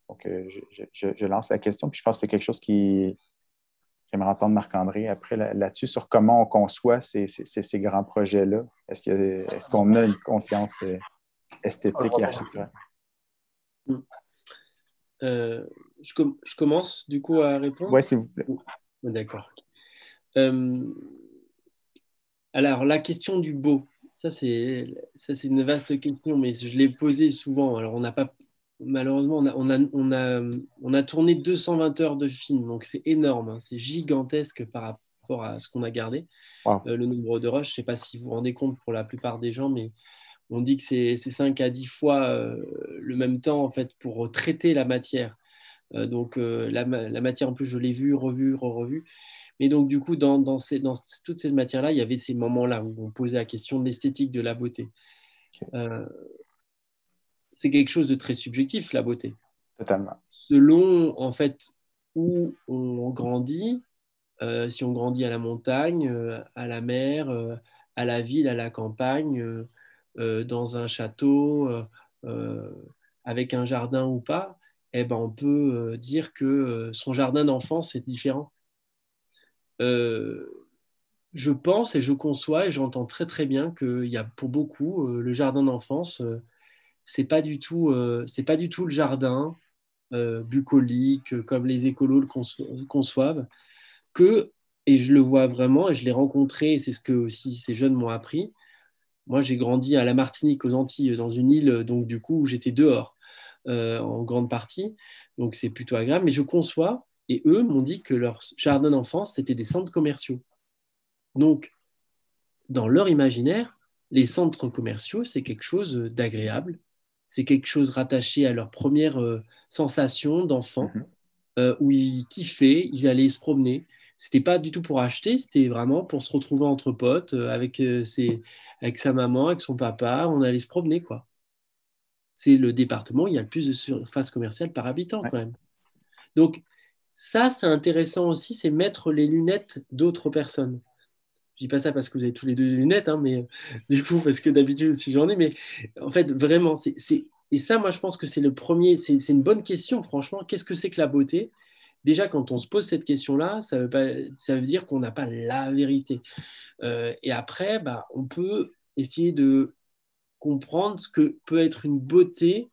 Speaker 2: Donc, je lance la question, puis je pense que c'est quelque chose qui j'aimerais entendre Marc-André après là-dessus, sur comment on conçoit ces grands projets-là. Est-ce qu'on a une conscience esthétique et architecturale?
Speaker 1: Je commence du coup à répondre?
Speaker 2: Oui, s'il vous plaît.
Speaker 1: D'accord. Alors, la question du beau, ça c'est une vaste question, mais je l'ai posée souvent. Alors, on n'a pas, malheureusement, on a tourné 220 heures de film, donc c'est énorme, hein, c'est gigantesque par rapport à ce qu'on a gardé.
Speaker 2: Wow.
Speaker 1: Le nombre de rushs, je ne sais pas si vous vous rendez compte pour la plupart des gens, mais on dit que c'est 5 à 10 fois le même temps en fait, pour traiter la matière. Donc la matière, en plus, je l'ai vue, revue, revue. Mais donc, du coup, dans toutes ces matières-là, il y avait ces moments-là où on posait la question de l'esthétique, de la beauté. C'est quelque chose de très subjectif, la beauté.
Speaker 2: Totalement.
Speaker 1: Selon, en fait, où on grandit, si on grandit à la montagne, à la mer, à la ville, à la campagne, dans un château, avec un jardin ou pas, eh ben, on peut dire que son jardin d'enfance est différent. Je pense et je conçois et j'entends très très bien qu'il y a pour beaucoup le jardin d'enfance, c'est pas du tout le jardin bucolique comme les écolos le conçoivent, et je le vois vraiment et je l'ai rencontré, et c'est ce que aussi ces jeunes m'ont appris. Moi, j'ai grandi à la Martinique, aux Antilles, dans une île, donc du coup, où j'étais dehors en grande partie, donc c'est plutôt agréable, mais je conçois. Et eux m'ont dit que leur jardin d'enfance, c'était des centres commerciaux. Donc, dans leur imaginaire, les centres commerciaux, c'est quelque chose d'agréable. C'est quelque chose rattaché à leur première sensation d'enfant, où ils kiffaient, ils allaient se promener. C'était pas du tout pour acheter, c'était vraiment pour se retrouver entre potes, avec sa maman, avec son papa. On allait se promener, quoi. C'est le département où il y a le plus de surface commerciale par habitant, quand même. Donc, ça, c'est intéressant aussi, c'est mettre les lunettes d'autres personnes. Je dis pas ça parce que vous avez tous les deux des lunettes, hein, mais du coup, parce que d'habitude aussi j'en ai, mais en fait, vraiment, et ça, moi, je pense que c'est le premier, c'est une bonne question, franchement. Qu'est-ce que c'est que la beauté? Déjà, quand on se pose cette question-là, ça veut dire qu'on n'a pas la vérité. Et après, bah, on peut essayer de comprendre ce que peut être une beauté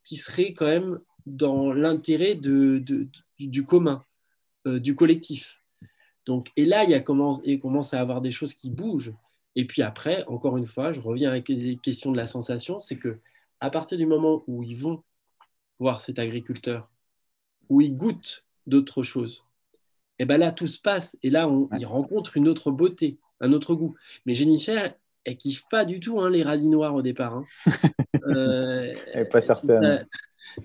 Speaker 1: qui serait quand même dans l'intérêt du commun, du collectif. Donc, et là, il commence à avoir des choses qui bougent. Et puis après, encore une fois, je reviens avec les questions de la sensation, c'est que à partir du moment où ils vont voir cet agriculteur, où ils goûtent d'autres choses, et ben là, tout se passe. Et là, ils rencontrent une autre beauté, un autre goût. Mais Jennifer, elle kiffe pas du tout les radis noirs au départ. Hein.
Speaker 2: Elle n'est pas certaine.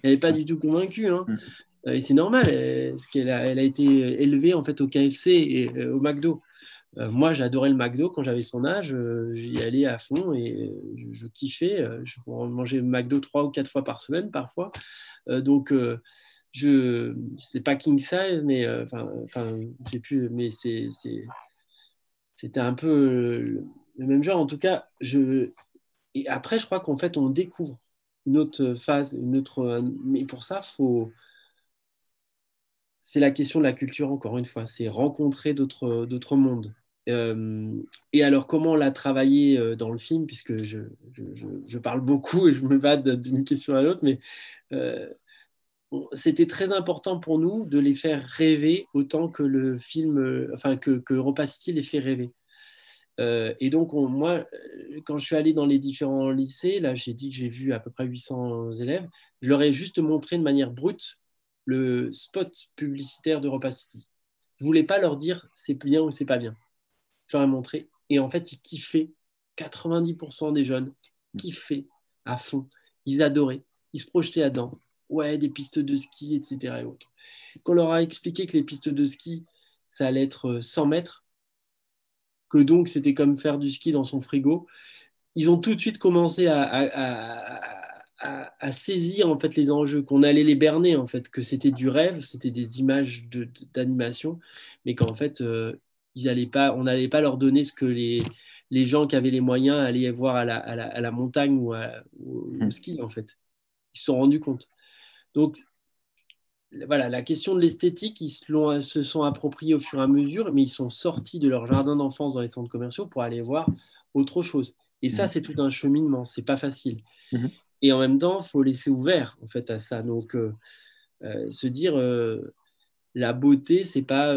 Speaker 1: Elle n'est pas du tout convaincue. Hein. Et c'est normal, parce qu'elle a été élevée en fait au KFC et au McDo. Moi, j'adorais le McDo quand j'avais son âge. J'y allais à fond et je kiffais. Je mangeais le McDo 3 ou 4 fois par semaine parfois. Donc, c'est pas king size, mais j'ai plus, mais c'était un peu le même genre. En tout cas, et après, je crois qu'en fait, on découvre une autre phase, mais pour ça, c'est la question de la culture, encore une fois. C'est rencontrer d'autres mondes. Et alors, comment on l'a travaillé dans le film, puisque je parle beaucoup et je me bats d'une question à l'autre, mais c'était très important pour nous de les faire rêver autant que le film, enfin que Repas City les fait rêver. Et donc, moi, quand je suis allé dans les différents lycées, là, j'ai dit que j'ai vu à peu près 800 élèves, je leur ai juste montré de manière brute le spot publicitaire de Repas City. Je ne voulais pas leur dire c'est bien ou c'est pas bien. Je leur ai montré. Et en fait, ils kiffaient. 90% des jeunes kiffaient à fond. Ils adoraient. Ils se projetaient là-dedans. Ouais, des pistes de ski, etc. Et autres. Quand on leur a expliqué que les pistes de ski, ça allait être 100 mètres, que donc c'était comme faire du ski dans son frigo, ils ont tout de suite commencé à saisir en fait les enjeux, qu'on allait les berner en fait, que c'était du rêve, c'était des images d'animation, mais qu'en fait on n'allait pas leur donner ce que les gens qui avaient les moyens allaient voir à la montagne ou au ski en fait. Ils se sont rendus compte. Donc voilà, la question de l'esthétique, ils se sont appropriés au fur et à mesure, mais ils sont sortis de leur jardin d'enfance dans les centres commerciaux pour aller voir autre chose. Et ça, c'est tout un cheminement, c'est pas facile. Et en même temps, il faut laisser ouvert en fait à ça. Donc, se dire la beauté, c'est pas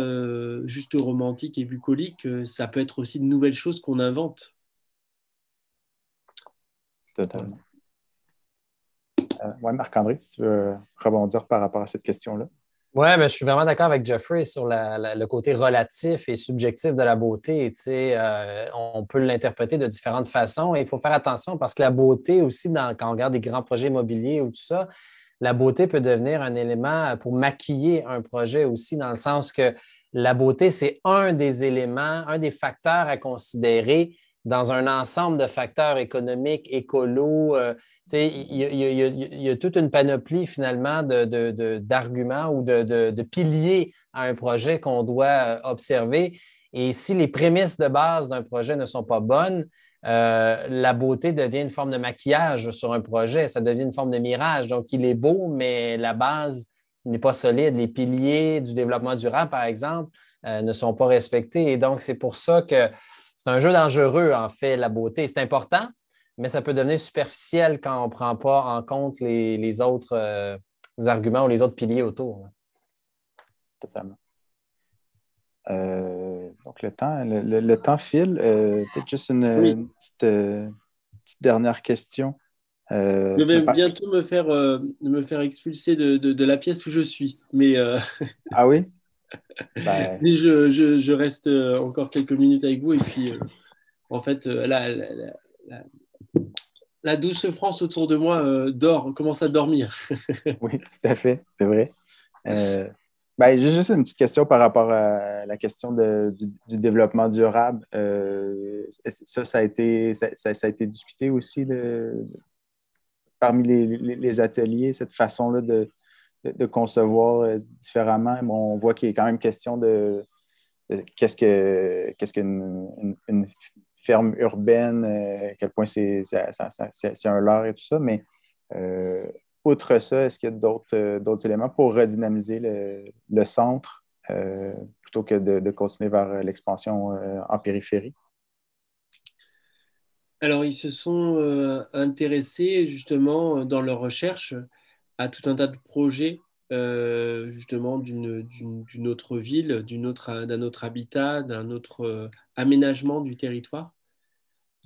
Speaker 1: juste romantique et bucolique, ça peut être aussi de nouvelles choses qu'on invente.
Speaker 2: Totalement. Oui, Marc-André, si tu veux rebondir par rapport à cette question-là.
Speaker 10: Oui, je suis vraiment d'accord avec Jeffrey sur le côté relatif et subjectif de la beauté. On peut l'interpréter de différentes façons et il faut faire attention parce que la beauté aussi, quand on regarde des grands projets immobiliers ou tout ça, la beauté peut devenir un élément pour maquiller un projet aussi, dans le sens que la beauté, c'est un des éléments, un des facteurs à considérer dans un ensemble de facteurs économiques, écolos. Il y a toute une panoplie finalement d'arguments ou de piliers à un projet qu'on doit observer. Et si les prémices de base d'un projet ne sont pas bonnes, la beauté devient une forme de maquillage sur un projet, ça devient une forme de mirage. Donc, il est beau, mais la base n'est pas solide. Les piliers du développement durable, par exemple, ne sont pas respectés. Et donc, c'est pour ça que c'est un jeu dangereux, en fait, la beauté. C'est important, mais ça peut devenir superficiel quand on ne prend pas en compte les autres arguments ou les autres piliers autour.
Speaker 2: Totalement. Donc, le temps file. Peut-être juste une petite dernière question.
Speaker 1: Je vais bientôt me faire expulser de la pièce où je suis. Mais,
Speaker 2: Ah oui?
Speaker 1: Mais je reste encore quelques minutes avec vous. Et puis, en fait, la douce France autour de moi commence à dormir.
Speaker 2: Oui, tout à fait. C'est vrai. J'ai juste une petite question par rapport à la question du développement durable. Ça a été discuté aussi parmi les ateliers, cette façon-là de concevoir différemment. Bon, on voit qu'il y a quand même question de qu'est-ce qu'une ferme urbaine, à quel point c'est un leurre et tout ça, mais outre ça, est-ce qu'il y a d'autres éléments pour redynamiser le centre plutôt que de continuer vers l'expansion en périphérie?
Speaker 1: Alors, ils se sont intéressés justement dans leur recherche à tout un tas de projets justement d'une autre ville, d'un autre habitat, d'un autre aménagement du territoire.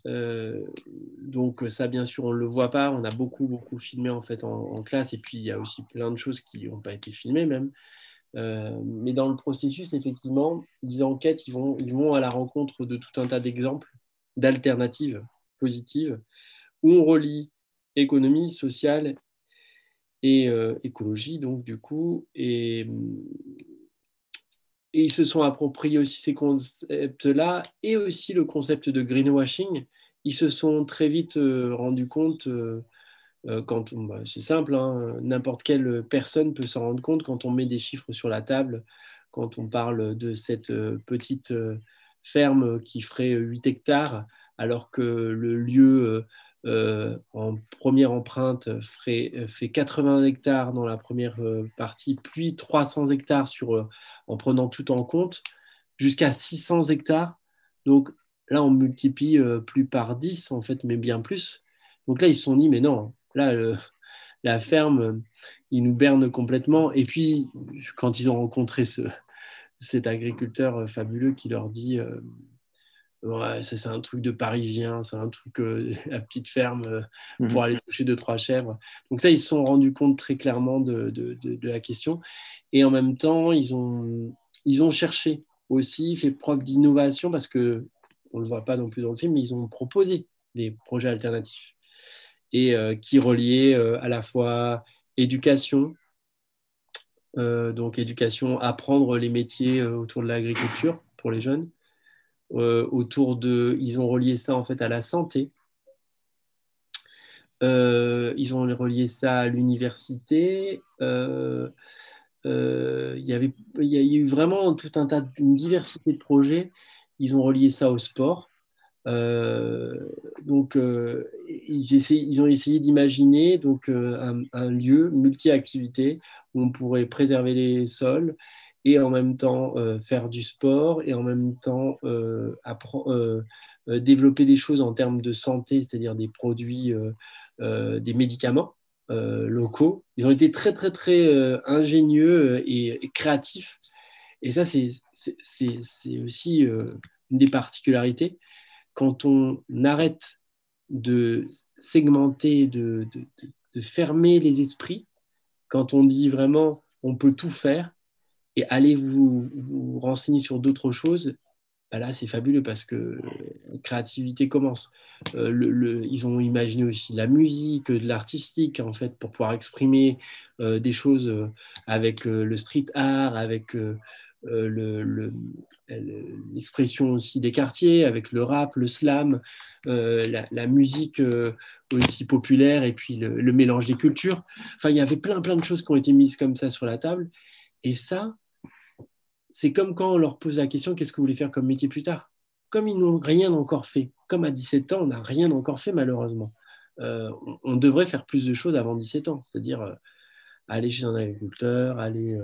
Speaker 1: Donc ça, bien sûr, on ne le voit pas. On a beaucoup filmé en fait en classe, et puis il y a aussi plein de choses qui n'ont pas été filmées même. Mais dans le processus, effectivement, ils enquêtent, ils vont à la rencontre de tout un tas d'exemples, d'alternatives positives, où on relie économie, sociale et écologie, donc du coup, et ils se sont appropriés aussi ces concepts-là, et aussi le concept de greenwashing. Ils se sont très vite rendus compte, c'est simple, hein, n'importe quelle personne peut s'en rendre compte quand on met des chiffres sur la table, quand on parle de cette petite ferme qui ferait 8 hectares, alors que le lieu en première empreinte fait 80 hectares dans la première partie, puis 300 hectares en prenant tout en compte, jusqu'à 600 hectares Donc là, on multiplie plus par 10, en fait, mais bien plus. Donc là, ils se sont dit, mais non, là, la ferme, ils nous bernent complètement. Et puis, quand ils ont rencontré cet agriculteur fabuleux qui leur dit ouais, ça c'est un truc de Parisien, c'est un truc la petite ferme pour aller toucher 2-3 chèvres. Donc ça, ils se sont rendus compte très clairement de la question. Et en même temps, ils ont cherché aussi, fait preuve d'innovation parce que on ne le voit pas non plus dans le film, mais ils ont proposé des projets alternatifs et qui reliaient à la fois éducation, donc éducation, apprendre les métiers autour de l'agriculture pour les jeunes. Ils ont relié ça en fait à la santé. Ils ont relié ça à l'université. Il y a eu vraiment tout un tas, une diversité de projets. Ils ont relié ça au sport. Donc, ils ont essayé d'imaginer donc, un lieu multi-activité où on pourrait préserver les sols et en même temps faire du sport et en même temps développer des choses en termes de santé, c'est-à-dire des produits, des médicaments locaux. Ils ont été très, très, très ingénieux et créatifs. Et ça, c'est aussi une des particularités. Quand on arrête de segmenter, de fermer les esprits, quand on dit vraiment on peut tout faire et allez vous renseigner sur d'autres choses, bah là c'est fabuleux parce que la créativité commence. Ils ont imaginé aussi de la musique, de l'artistique en fait pour pouvoir exprimer des choses avec le street art, avec l'expression aussi des quartiers, avec le rap, le slam, la musique aussi populaire et puis le mélange des cultures. Enfin, il y avait plein de choses qui ont été mises comme ça sur la table. Et ça, c'est comme quand on leur pose la question, qu'est-ce que vous voulez faire comme métier plus tard? Comme ils n'ont rien encore fait, comme à 17 ans, on n'a rien encore fait malheureusement. On devrait faire plus de choses avant 17 ans, c'est-à-dire aller chez un agriculteur, aller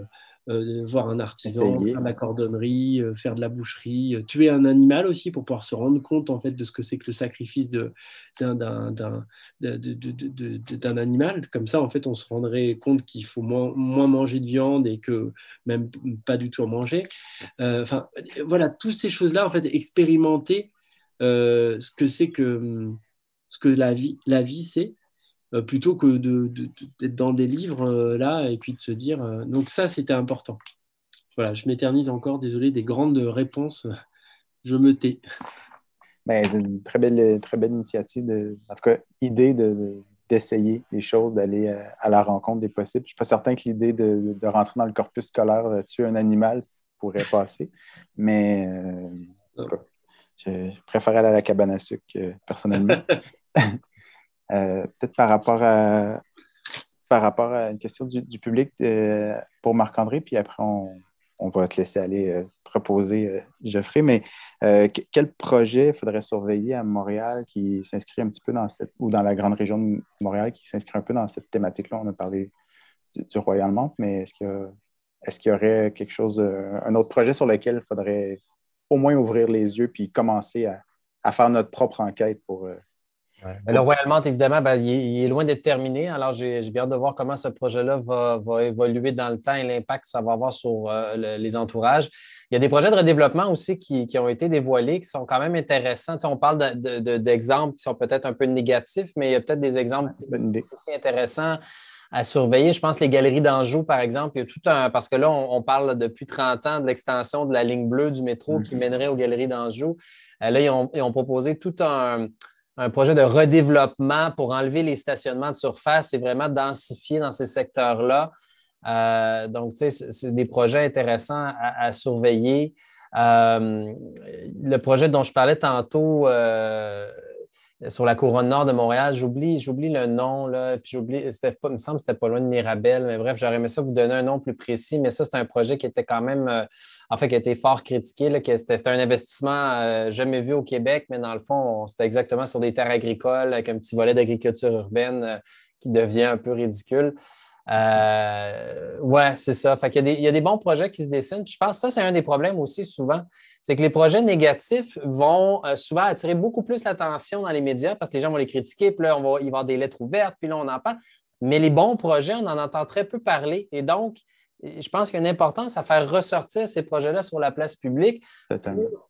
Speaker 1: voir un artisan, faire de la cordonnerie, faire de la boucherie, tuer un animal aussi pour pouvoir se rendre compte en fait de ce que c'est que le sacrifice d'un animal. Comme ça, en fait, on se rendrait compte qu'il faut moins manger de viande et que même pas du tout en manger. Enfin, voilà, toutes ces choses-là, en fait, expérimenter ce que c'est que ce que la vie c'est. Plutôt que d'être dans des livres là et puis de se dire donc ça c'était important. Voilà, je m'éternise encore, désolé, des grandes réponses, je me tais.
Speaker 2: Ben, c'est une très belle initiative, en tout cas, idée d'essayer les choses, d'aller à la rencontre des possibles. Je ne suis pas certain que l'idée de rentrer dans le corpus scolaire, tuer un animal pourrait passer, mais en tout cas, je préfère aller à la cabane à sucre personnellement. Peut-être par rapport à une question du public pour Marc-André, puis après on va te laisser aller te reposer, Geoffrey, mais quel projet faudrait surveiller à Montréal qui s'inscrit un petit peu ou dans la grande région de Montréal qui s'inscrit un peu dans cette thématique-là? On a parlé du Royal Mount, mais est-ce qu'il y aurait quelque chose, un autre projet sur lequel il faudrait au moins ouvrir les yeux puis commencer à faire notre propre enquête pour...
Speaker 10: Le Royal Mount, évidemment, il est loin d'être terminé. Alors, j'ai bien hâte de voir comment ce projet-là va évoluer dans le temps et l'impact que ça va avoir sur les entourages. Il y a des projets de redéveloppement aussi qui ont été dévoilés, qui sont quand même intéressants. Tu sais, on parle d'exemples qui sont peut-être un peu négatifs, mais il y a peut-être des exemples aussi intéressants à surveiller. Je pense les galeries d'Anjou, par exemple, il y a tout parce que là, on parle depuis 30 ans de l'extension de la ligne bleue du métro qui mènerait aux galeries d'Anjou. Là, ils ont proposé tout un projet de redéveloppement pour enlever les stationnements de surface et vraiment densifier dans ces secteurs-là. Donc, tu sais, c'est des projets intéressants à surveiller. Le projet dont je parlais tantôt sur la couronne nord de Montréal, j'oublie le nom, là, puis il me semble que c'était pas loin de Mirabel, mais bref, j'aurais aimé ça vous donner un nom plus précis, mais ça, c'est un projet qui était quand même, qui a été fort critiqué, là, c'était un investissement jamais vu au Québec, mais dans le fond, c'était exactement sur des terres agricoles avec un petit volet d'agriculture urbaine qui devient un peu ridicule. Ouais, c'est ça. Fait qu'il y a des bons projets qui se dessinent. Puis je pense que ça, c'est un des problèmes aussi souvent. C'est que les projets négatifs vont souvent attirer beaucoup plus l'attention dans les médias parce que les gens vont les critiquer. Puis là, il va y avoir des lettres ouvertes. Puis là, on en parle. Mais les bons projets, on en entend très peu parler. Et donc, je pense qu'il y a une importance à faire ressortir ces projets-là sur la place publique pour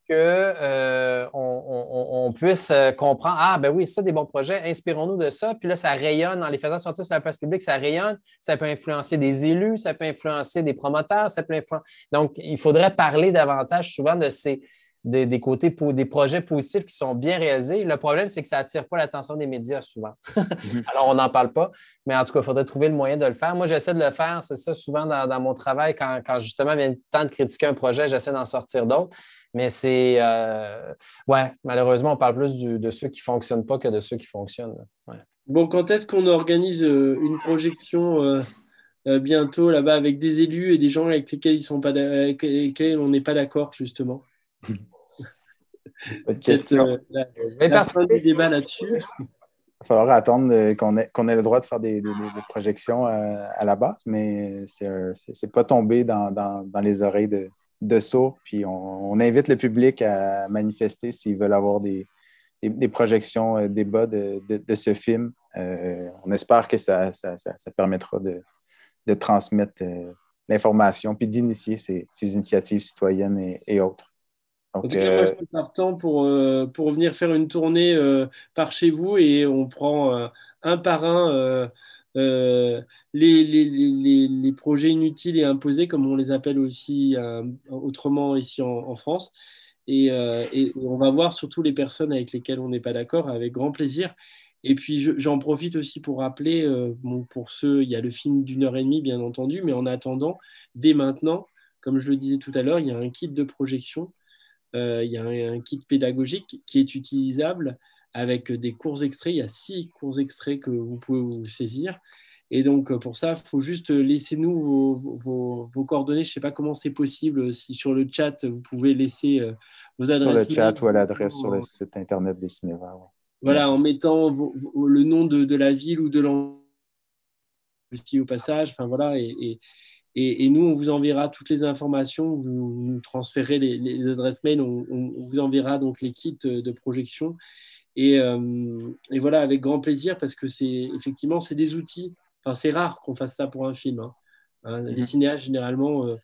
Speaker 10: qu'on puisse comprendre, ah ben oui, ça, des bons projets, inspirons-nous de ça. Puis là, ça rayonne, en les faisant sortir sur la place publique, ça rayonne, ça peut influencer des élus, ça peut influencer des promoteurs, ça peut influencer... Donc, il faudrait parler davantage souvent de des côtés, des projets positifs qui sont bien réalisés. Le problème, c'est que ça n'attire pas l'attention des médias souvent. Alors, on n'en parle pas, mais en tout cas, il faudrait trouver le moyen de le faire. Moi, j'essaie de le faire, c'est ça, souvent dans mon travail, quand justement vient le temps de critiquer un projet, j'essaie d'en sortir d'autres. Mais c'est, ouais, malheureusement, on parle plus de ceux qui ne fonctionnent pas que de ceux qui fonctionnent. Ouais.
Speaker 1: Bon, quand est-ce qu'on organise une projection bientôt là-bas avec des élus et des gens avec lesquels on n'est pas d'accord, justement?
Speaker 2: Bonne question.
Speaker 1: La fin du débat là-dessus.
Speaker 2: Il va falloir attendre qu'on ait le droit de faire des projections à la base, mais c'est pas tombé dans les oreilles de sourds. Puis on invite le public à manifester s'ils veulent avoir des projections, débats de ce film. On espère que ça permettra de transmettre l'information puis d'initier ces initiatives citoyennes et autres. Donc,
Speaker 1: en tout cas, moi, je suis partant pour venir faire une tournée par chez vous et on prend un par un les projets inutiles et imposés, comme on les appelle aussi autrement ici en France. Et on va voir surtout les personnes avec lesquelles on n'est pas d'accord, avec grand plaisir. Et puis, j'en profite aussi pour rappeler, pour ceux, il y a le film d'1 heure et demie, bien entendu, mais en attendant, dès maintenant, comme je le disais tout à l'heure, il y a un kit de projection. Il y a un kit pédagogique qui est utilisable avec des courts extraits. Il y a 6 courts extraits que vous pouvez vous saisir. Et donc, pour ça, il faut juste laisser-nous vos coordonnées. Je ne sais pas comment c'est possible. Si sur le chat, vous pouvez laisser vos adresses.
Speaker 2: Sur le chat ou à l'adresse sur le site internet des Cinévers. Ouais.
Speaker 1: Voilà, en mettant le nom de la ville ou de l'endroit aussi au passage. Enfin, voilà, et nous, on vous enverra toutes les informations, vous nous transférez les adresses mail, on vous enverra donc les kits de projection. Et voilà, avec grand plaisir, parce que effectivement, c'est des outils. Enfin, c'est rare qu'on fasse ça pour un film. Hein. Les cinéastes, généralement, ne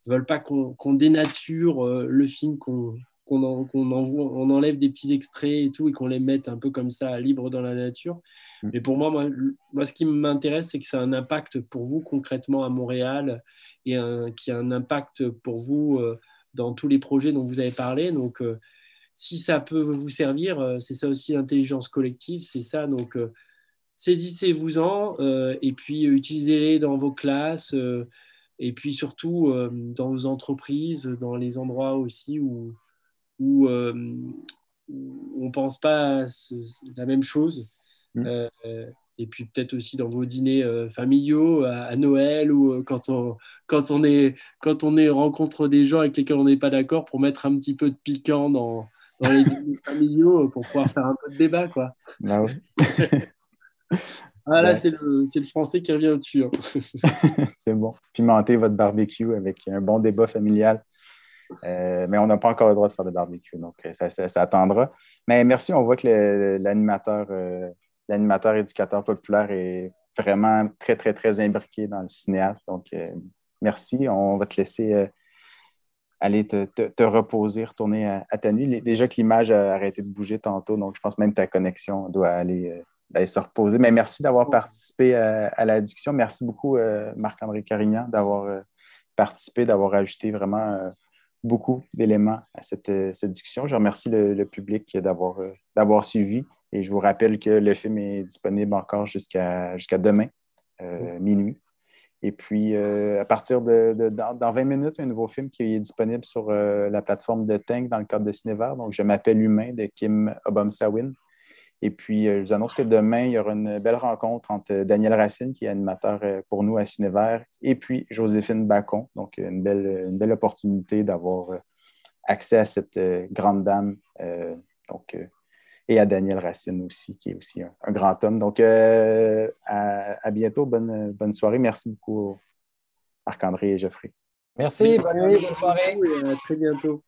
Speaker 1: veulent pas qu'on dénature le film, qu'on enlève des petits extraits et tout, et qu'on les mette un peu comme ça, libre dans la nature. Mais pour moi, ce qui m'intéresse, c'est que ça a un impact pour vous concrètement à Montréal et qui a un impact pour vous dans tous les projets dont vous avez parlé. Donc, si ça peut vous servir, c'est ça aussi l'intelligence collective, c'est ça. Donc, saisissez-vous-en et puis utilisez-les dans vos classes et puis surtout dans vos entreprises, dans les endroits aussi où on ne pense pas à la même chose. Et puis peut-être aussi dans vos dîners familiaux à Noël ou quand on rencontre des gens avec lesquels on n'est pas d'accord, pour mettre un petit peu de piquant dans les dîners familiaux pour pouvoir faire un peu de débat, quoi.
Speaker 2: Ah oui.
Speaker 1: Là, c'est le français qui revient au-dessus. Hein.
Speaker 2: C'est bon. Pimentez votre barbecue avec un bon débat familial. Mais on n'a pas encore le droit de faire de barbecue, donc ça attendra. Mais merci, on voit que l'animateur éducateur populaire est vraiment très, très, très imbriqué dans le cinéaste. Donc, merci. On va te laisser aller te reposer, retourner à ta nuit. Déjà que l'image a arrêté de bouger tantôt, donc je pense même que ta connexion doit aller se reposer. Mais merci d'avoir participé à la discussion. Merci beaucoup, Marc-André Carignan, d'avoir participé, d'avoir ajouté vraiment beaucoup d'éléments à cette discussion. Je remercie le public d'avoir suivi. Et je vous rappelle que le film est disponible encore jusqu'à demain, minuit. Et puis, à partir dans 20 minutes, un nouveau film qui est disponible sur la plateforme de Tank dans le cadre de Cinévert. Donc, Je m'appelle Humain de Kim Obomsawin. Et puis, je vous annonce que demain, il y aura une belle rencontre entre Daniel Racine, qui est animateur pour nous à Cinévert, et puis Joséphine Bacon. Donc, une belle opportunité d'avoir accès à cette grande dame. Donc, et à Daniel Racine aussi, qui est aussi un grand homme. Donc, à bientôt. Bonne soirée. Merci beaucoup, Marc-André et Geoffrey.
Speaker 10: Merci, bonne nuit, bonne soirée.
Speaker 1: Et à très bientôt.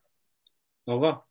Speaker 1: Au revoir.